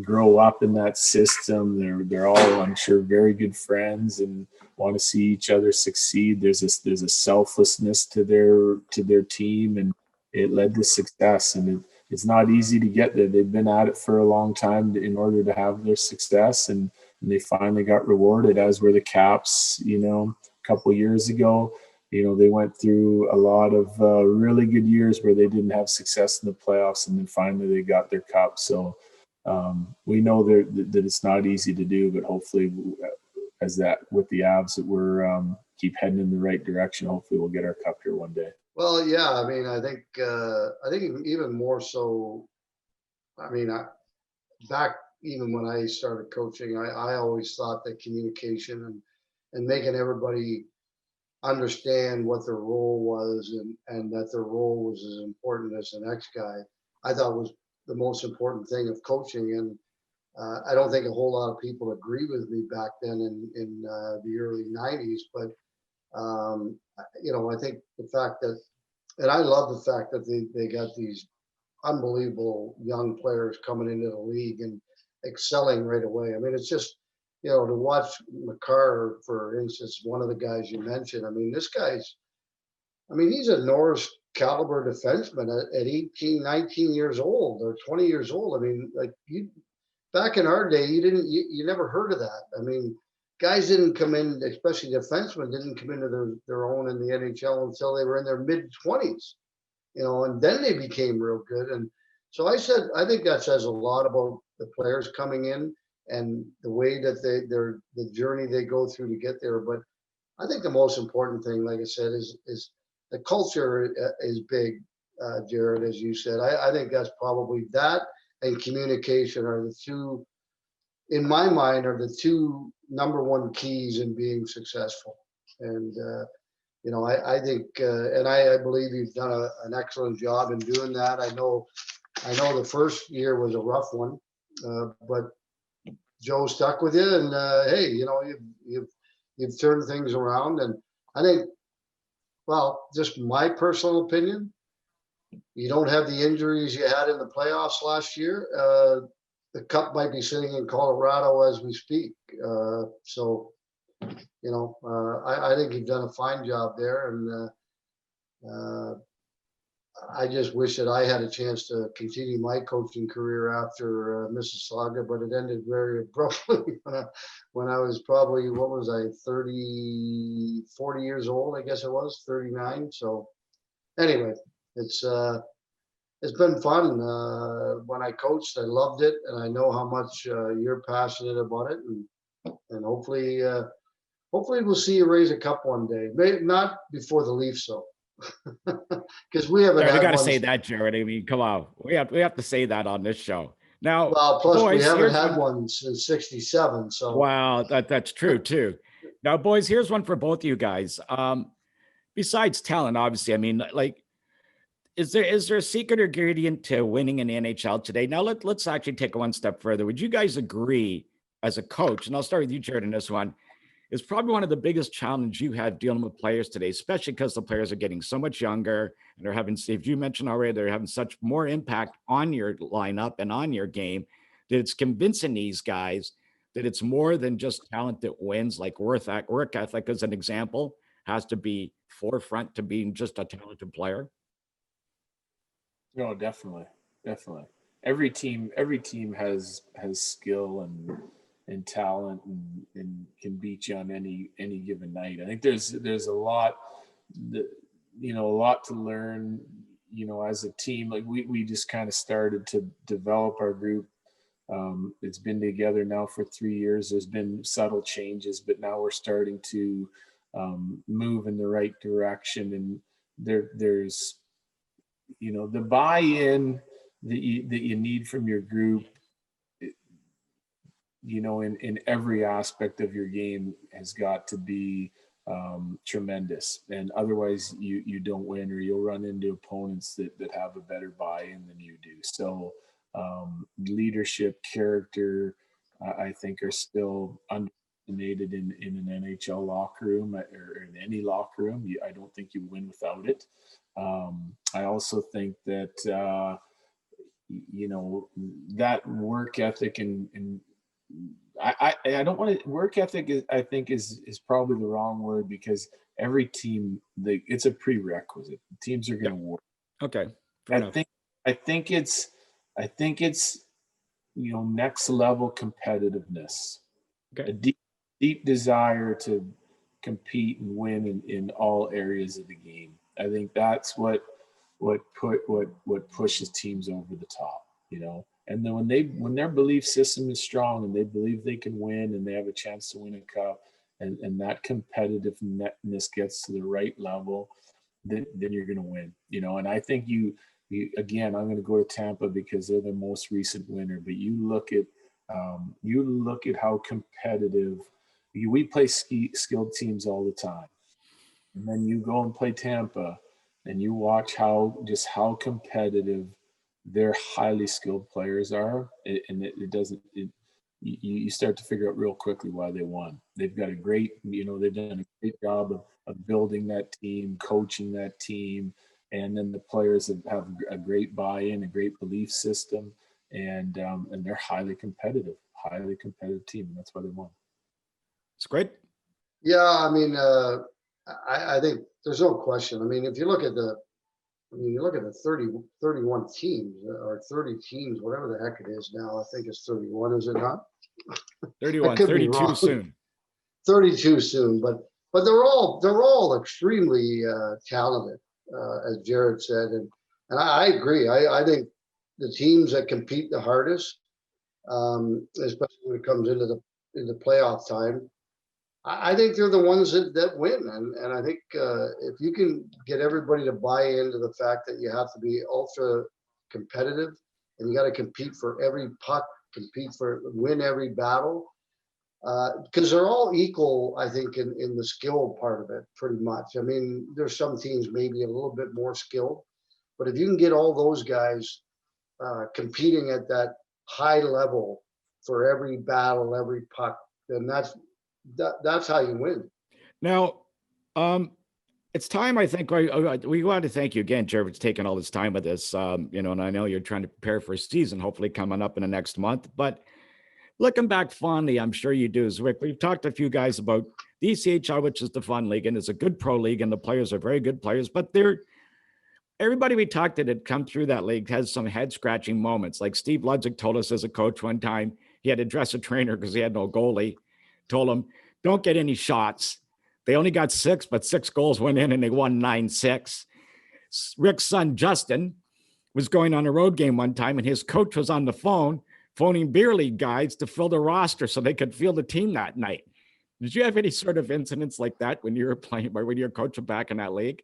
grow up in that system. They're all, I'm sure, very good friends and want to see each other succeed. There's a selflessness to their team, and it led to success. And it's not easy to get there. They've been at it for a long time in order to have their success, and they finally got rewarded, as were the Caps, a couple of years ago. They went through a lot of really good years where they didn't have success in the playoffs, and then finally they got their cup. So we know that it's not easy to do, but hopefully, as that with the Avs, that we're keep heading in the right direction. Hopefully, we'll get our cup here one day. Well, yeah, I mean, I think even more so. I mean, back even when I started coaching, I always thought that communication and making everybody understand what their role was, and that their role was as important as the next guy, I thought was the most important thing of coaching. And I don't think a whole lot of people agree with me back then in the early 90s, but I think the fact that, and I love the fact that they got these unbelievable young players coming into the league and excelling right away. I mean, it's just, to watch McCarr, for instance, one of the guys you mentioned. I mean, he's a Norris caliber defenseman at 18, 19 years old or 20 years old. I mean, like, back in our day, you never heard of that. I mean, guys didn't come in, especially defensemen, didn't come into their own in the NHL until they were in their mid-20s, and then they became real good. And so I think that says a lot about the players coming in and the way that the journey they go through to get there. But I think the most important thing, like I said, is the culture is big, Jared, as you said. I think that's probably that, and communication are the two, in my mind, are the two number one keys in being successful. And, I think, and I believe you've done an excellent job in doing that. I know the first year was a rough one, but Joe stuck with you, and hey, you've turned things around. And I think, well, just my personal opinion, you don't have the injuries you had in the playoffs last year. The cup might be sitting in Colorado as we speak. So, I think you've done a fine job there. And I just wish that I had a chance to continue my coaching career after Mississauga, but it ended very abruptly when I was probably, 40 years old, I guess it was, 39. So anyway, it's been fun. When I coached, I loved it, and I know how much you're passionate about it, and hopefully we'll see you raise a cup one day. Maybe not before the Leafs, though, because we haven't. Sorry, had we got to one. say that, Jared. I mean, come on, we have to say that on this show. Now, Well, plus boys, we haven't had one since '67. So wow, that's true too. Now, boys, here's one for both of you guys. Besides talent, obviously, I mean, like, is there a secret ingredient to winning in the NHL today? Now, let's actually take it one step further. Would you guys agree, as a coach, and I'll start with you, Jared, in this one, is probably one of the biggest challenges you have dealing with players today, especially because the players are getting so much younger and they're having, Steve, you mentioned already, they're having such more impact on your lineup and on your game, that it's convincing these guys that it's more than just talent that wins, like work ethic, as an example, has to be forefront to being just a talented player? No, definitely. Every team has skill and talent and can beat you on any given night. I think there's a lot that, a lot to learn, as a team. Like we just kind of started to develop our group. It's been together now for 3 years. There's been subtle changes, but now we're starting to move in the right direction. And there's the buy-in that you need from your group, in every aspect of your game has got to be tremendous. And otherwise you don't win, or you'll run into opponents that have a better buy-in than you do. So leadership, character, I think are still underestimated in an NHL locker room or in any locker room. I don't think you win without it. I also think that, that work ethic and I don't want to, work ethic I think is probably the wrong word, because every team, it's a prerequisite. Teams are going to work. Okay. I think it's next level competitiveness. Okay. A deep desire to compete and win in all areas of the game. I think that's what pushes teams over the top, And then when their belief system is strong and they believe they can win and they have a chance to win a cup, and that competitiveness gets to the right level, then you're going to win, And I think you again, I'm going to go to Tampa because they're the most recent winner. But you look at how competitive We play skilled teams all the time. And then you go and play Tampa and you watch how competitive their highly skilled players are. You start to figure out real quickly why they won. They've got they've done a great job of building that team, coaching that team. And then the players have a great buy-in, a great belief system, and they're highly competitive team. And that's why they won. Squid? Yeah, I mean, I think there's no question. I mean, if you look at the 31 teams or 30 teams, whatever the heck it is now, I think it's 31, is it not? 31, could be 32 wrong. soon. 32 soon, but they're all extremely talented, as Jared said, and I agree. I think the teams that compete the hardest, especially when it comes into the playoff time, I think they're the ones that win. And I think if you can get everybody to buy into the fact that you have to be ultra competitive and you got to compete for every puck, win every battle, because they're all equal, I think, in the skill part of it, pretty much. I mean, there's some teams maybe a little bit more skilled, but if you can get all those guys competing at that high level for every battle, every puck, then that's how you win. Now, it's time, I think, we want to thank you again, Jared, for taking all this time with us. And I know you're trying to prepare for a season, hopefully coming up in the next month. But looking back fondly, I'm sure you do, Zwick. We've talked to a few guys about the ECHL, which is the fun league, and it's a good pro league, and the players are very good players. But everybody we talked to that come through that league has some head-scratching moments. Like Steve Ludzik told us as a coach one time, he had to dress a trainer because he had no goalie. Told him, don't get any shots. They only got 6, but 6 goals went in and they won 9-6. Rick's son, Justin, was going on a road game one time and his coach was on the phone phoning beer league guys to fill the roster so they could field the team that night. Did you have any sort of incidents like that when you were playing, when you were coaching back in that league?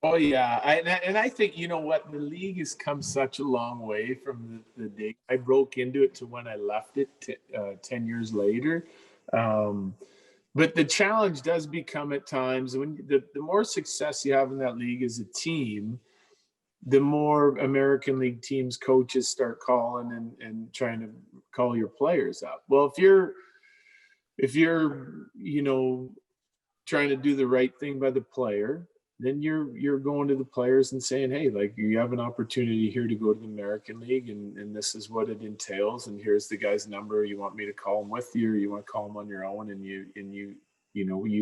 Oh, yeah. And I think, you know what, the league has come such a long way from the day I broke into it to when I left it 10 years later. But the challenge does become at times when the more success you have in that league as a team, the more American League teams, coaches start calling and trying to call your players up. Well, if you're trying to do the right thing by the player, then you're going to the players and saying, hey, like, you have an opportunity here to go to the American League, and this is what it entails, and here's the guy's number. You want me to call him with you, or you want to call him on your own, and you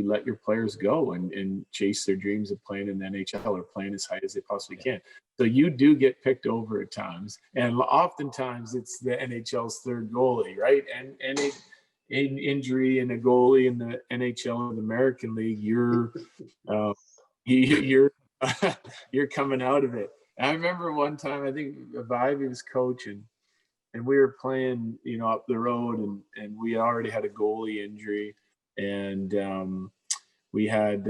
let your players go and chase their dreams of playing in the NHL or playing as high as they possibly can. So you do get picked over at times, and oftentimes it's the NHL's third goalie, right? And an injury and a goalie in the NHL or the American League, you're coming out of it. And I remember one time, I think Vivey was coaching, and we were playing, up the road, and we already had a goalie injury, and we had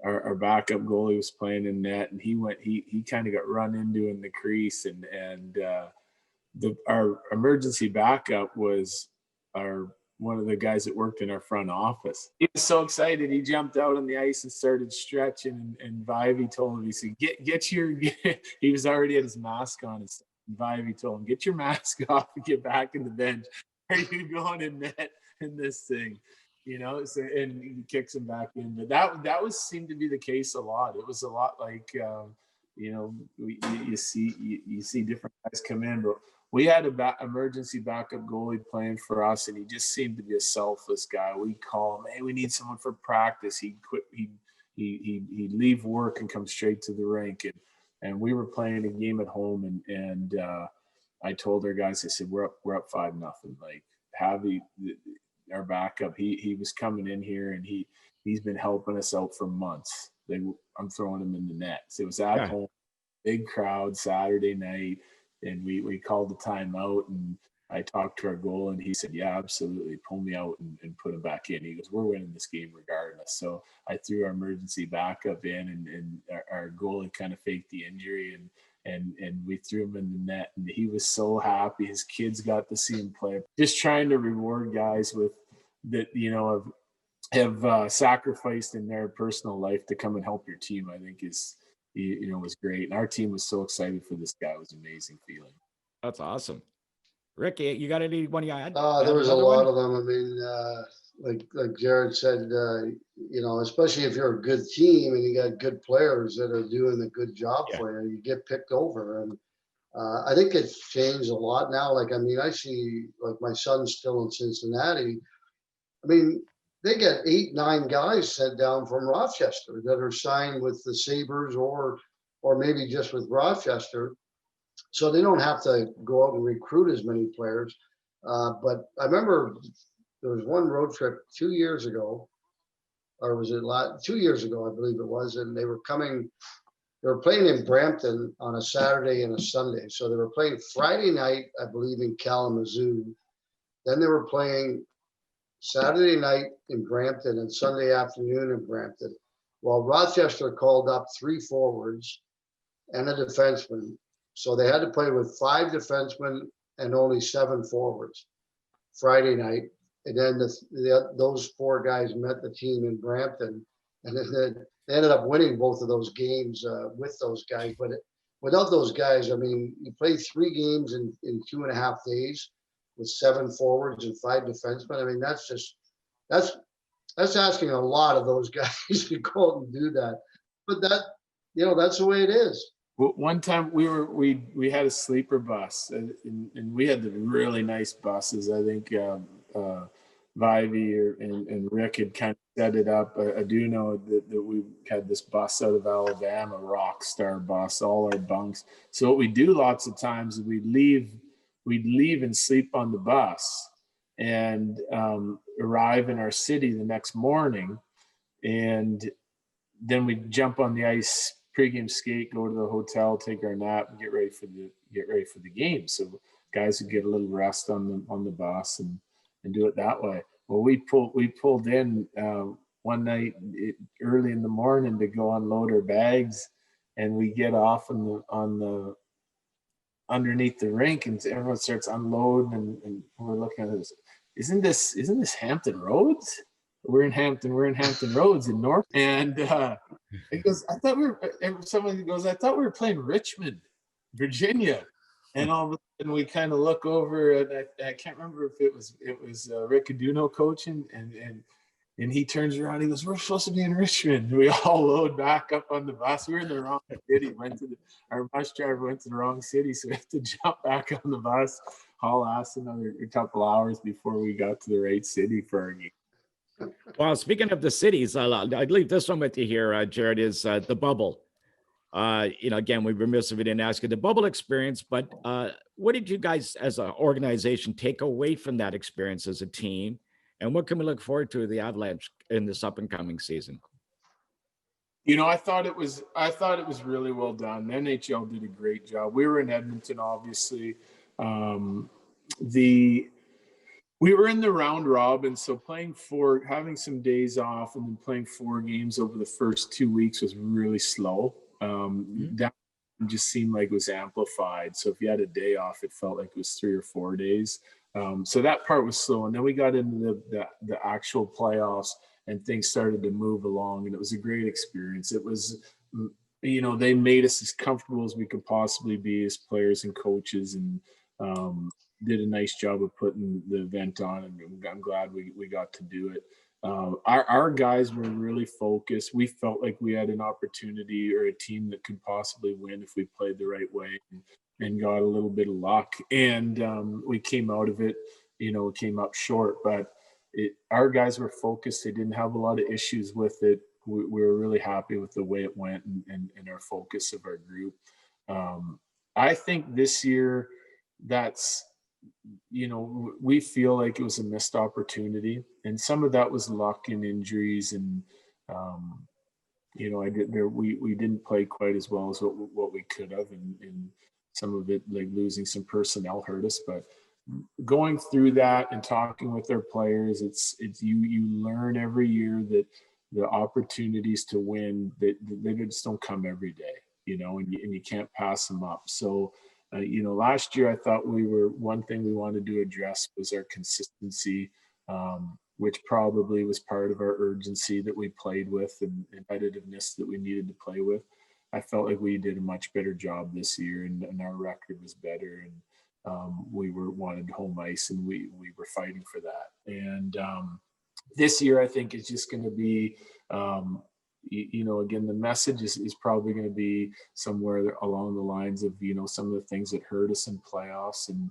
our backup goalie was playing in net, and he kind of got run into in the crease, and our emergency backup was one of the guys that worked in our front office. He was so excited. He jumped out on the ice and started stretching. And Vivey told him, he said, he was already had his mask on. And Vivey told him, get your mask off and get back in the bench. Are you going in net in this thing? So, and he kicks him back in. But that seemed to be the case a lot. It was a lot like, you see different guys come in, but we had an emergency backup goalie playing for us, and he just seemed to be a selfless guy. We'd call him, hey, we need someone for practice. He'd quit. He'd leave work and come straight to the rink. And we were playing a game at home, and I told our guys, I said, we're up 5-0. Like, Javi, our backup, he was coming in here, and he's been helping us out for months. I'm throwing him in the net. So it was at home, big crowd, Saturday night. And we called the timeout, and I talked to our goal, and he said, yeah, absolutely, pull me out and put him back in. He goes, we're winning this game regardless. So I threw our emergency backup in, and our goalie kind of faked the injury, and we threw him in the net, and he was so happy. His kids got to see him play. Just trying to reward guys with that have sacrificed in their personal life to come and help your team, I think is was great. And our team was so excited for this guy. It was an amazing feeling. That's awesome. Ricky, you got anyone you add? There was a lot of them. I mean, like Jared said, especially if you're a good team and you got good players that are doing a good job for you, you get picked over. And I think it's changed a lot now. Like, I mean, I see, like, my son's still in Cincinnati. I mean, they get 8, 9 guys sent down from Rochester that are signed with the Sabres or maybe just with Rochester. So they don't have to go out and recruit as many players. But I remember there was one road trip 2 years ago, or was it 2 years ago, I believe it was, and they were playing in Brampton on a Saturday and a Sunday. So they were playing Friday night, I believe, in Kalamazoo. Then they were playing Saturday night in Brampton and Sunday afternoon in Brampton. Well, Rochester called up 3 forwards and a defenseman. So they had to play with 5 defensemen and only 7 forwards Friday night. And then those 4 guys met the team in Brampton. And then they ended up winning both of those games with those guys. But without those guys, I mean, you play 3 games in 2.5 days with 7 forwards and 5 defensemen. I mean, that's asking a lot of those guys to go out and do that. But that's the way it is. Well, one time we had a sleeper bus, and we had the really nice buses. I think Vivey and Rick had kind of set it up. I do know that we had this bus out of Alabama, Rockstar bus, all our bunks. So what we do lots of times is we'd leave and sleep on the bus and arrive in our city the next morning, and then we'd jump on the ice, pregame skate, go to the hotel, take our nap, and get ready for the game. So guys would get a little rest on the bus and do it that way. Well, we pulled in one night early in the morning to go unload our bags, and we get off on the underneath the rink, and everyone starts unloading, and we're looking at this. Isn't this Hampton Roads? We're in Hampton Roads in North. And it goes, I thought we were playing Richmond, Virginia. And all of a sudden we kind of look over, and I can't remember if it was Rick Aduno coaching, and he turns around, he goes, we're supposed to be in Richmond. We all load back up on the bus. We were in the wrong city. Our bus driver went to the wrong city, so we have to jump back on the bus, haul ass another couple hours before we got to the right city for our game. Well, speaking of the cities, I'd leave this one with you here, Jared, is the bubble. Again, we'd be remiss if we didn't ask you the bubble experience, but what did you guys as an organization take away from that experience as a team? And what can we look forward to the Avalanche in this up and coming season? I thought it was really well done. The NHL did a great job. We were in Edmonton, obviously. We were in the round robin, so having some days off and then playing 4 games over the first 2 weeks was really slow. That just seemed like it was amplified. So if you had a day off, it felt like it was 3 or 4 days. So that part was slow. And then we got into the actual playoffs, and things started to move along, and it was a great experience. It was, they made us as comfortable as we could possibly be as players and coaches, and did a nice job of putting the event on, and I'm glad we got to do it. Our guys were really focused. We felt like we had an opportunity or a team that could possibly win if we played the right way, and got a little bit of luck. And we came out of it, it came up short, but our guys were focused. They didn't have a lot of issues with it. We were really happy with the way it went and our focus of our group. I think this year we feel like it was a missed opportunity, and some of that was luck and injuries, and we didn't play quite as well as what we could have, and some of it, like losing some personnel, hurt us. But going through that and talking with our players, it's you learn every year that the opportunities to win, that they just don't come every day, and you can't pass them up. So last year I thought one thing we wanted to address was our consistency. which probably was part of our urgency that we played with and competitiveness that we needed to play with. I felt like we did a much better job this year, and our record was better, and we wanted home ice, and we were fighting for that. And this year, I think is just going to be, again, the message is probably going to be somewhere along the lines of, some of the things that hurt us in playoffs, and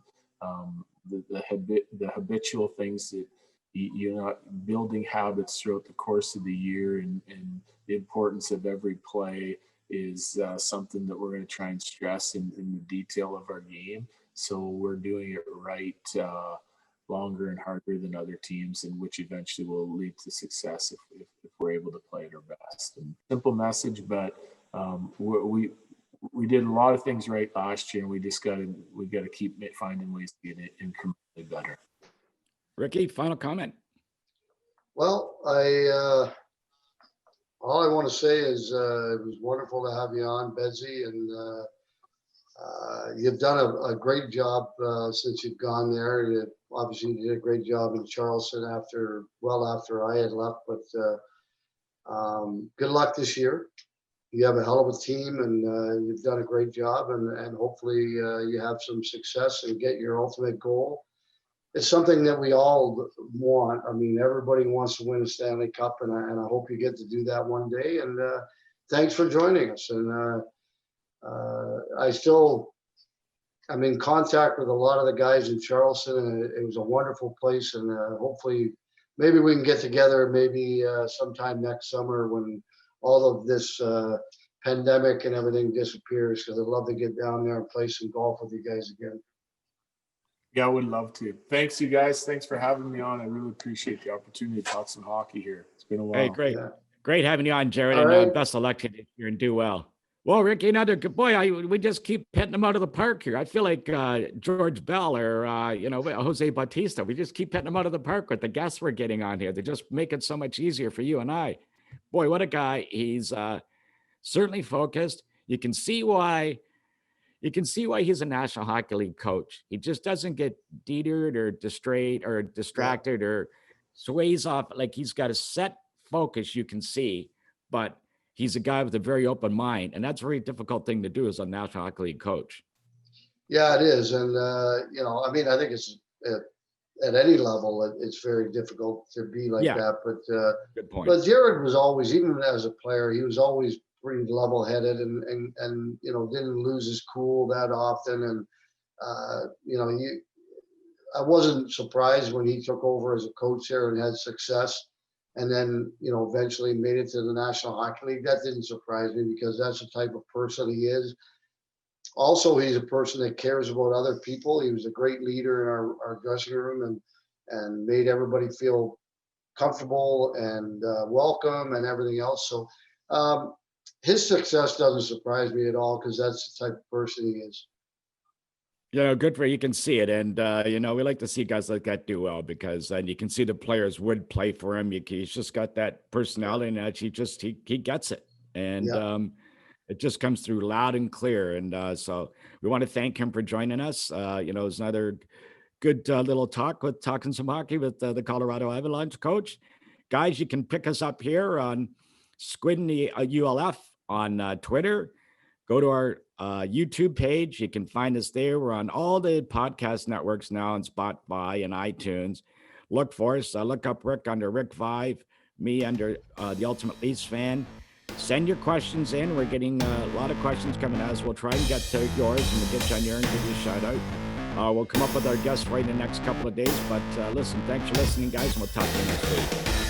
the habitual things that you're not building habits throughout the course of the year, and the importance of every play is something that we're going to try and stress in the detail of our game. So we're doing it right, longer and harder than other teams, and which eventually will lead to success if we're able to play at our best. And simple message, but we did a lot of things right last year, and we got to keep finding ways to get it incrementally better. Ricky, final comment. Well, all I want to say is it was wonderful to have you on, Betsy, and you've done a great job since you've gone there. You obviously did a great job in Charleston after I had left, but good luck this year. You have a hell of a team, and you've done a great job, and hopefully you have some success and get your ultimate goal. It's something that we all want. I mean, everybody wants to win a Stanley Cup, and I hope you get to do that one day. And thanks for joining us. And I'm in contact with a lot of the guys in Charleston, and it was a wonderful place. And hopefully, maybe we can get together maybe sometime next summer when all of this pandemic and everything disappears, because I'd love to get down there and play some golf with you guys again. Yeah, I would love to. Thanks, you guys. Thanks for having me on. I really appreciate the opportunity to talk some hockey here. It's been a while. Hey, great. Yeah. Great having you on, Jared, All and right. best of luck to you this year and do well. Well, Ricky, another good boy. We just keep hitting them out of the park here. I feel like George Bell or, Jose Bautista. We just keep hitting them out of the park with the guests we're getting on here. They just make it so much easier for you and I. Boy, what a guy. He's certainly focused. You can see why he's a National Hockey League coach. He just doesn't get deterred or distracted or sways off. Like, he's got a set focus, you can see, but he's a guy with a very open mind. And that's a very difficult thing to do as a National Hockey League coach. Yeah, it is. And, I think it's at any level, it's very difficult to be like that. But good point. But Jared was always, even as a player, he was always pretty level-headed and didn't lose his cool that often. And I wasn't surprised when he took over as a coach there and had success, and then eventually made it to the National Hockey League. That didn't surprise me, because that's the type of person he is. Also, he's a person that cares about other people. He was a great leader in our dressing room and made everybody feel comfortable and welcome and everything else. So his success doesn't surprise me at all, because that's the type of person he is. Good for you. You can see it. And, we like to see guys like that do well, because then you can see the players would play for him. He's just got that personality, and that he gets it. And it just comes through loud and clear. And so we want to thank him for joining us. It's another good little talking some hockey with the Colorado Avalanche coach. Guys, you can pick us up here on Squid and the ULF on Twitter. Go to our YouTube page. You can find us there. We're on all the podcast networks now, on Spotify and iTunes. Look for us. Look up Rick under Rick Vive, me under The Ultimate Leafs Fan. Send your questions in. We're getting a lot of questions coming at us. We'll try and get to yours, and we'll get you on your and give you a shout out. We'll come up with our guests right in the next couple of days. But listen, thanks for listening, guys, and we'll talk to you next week.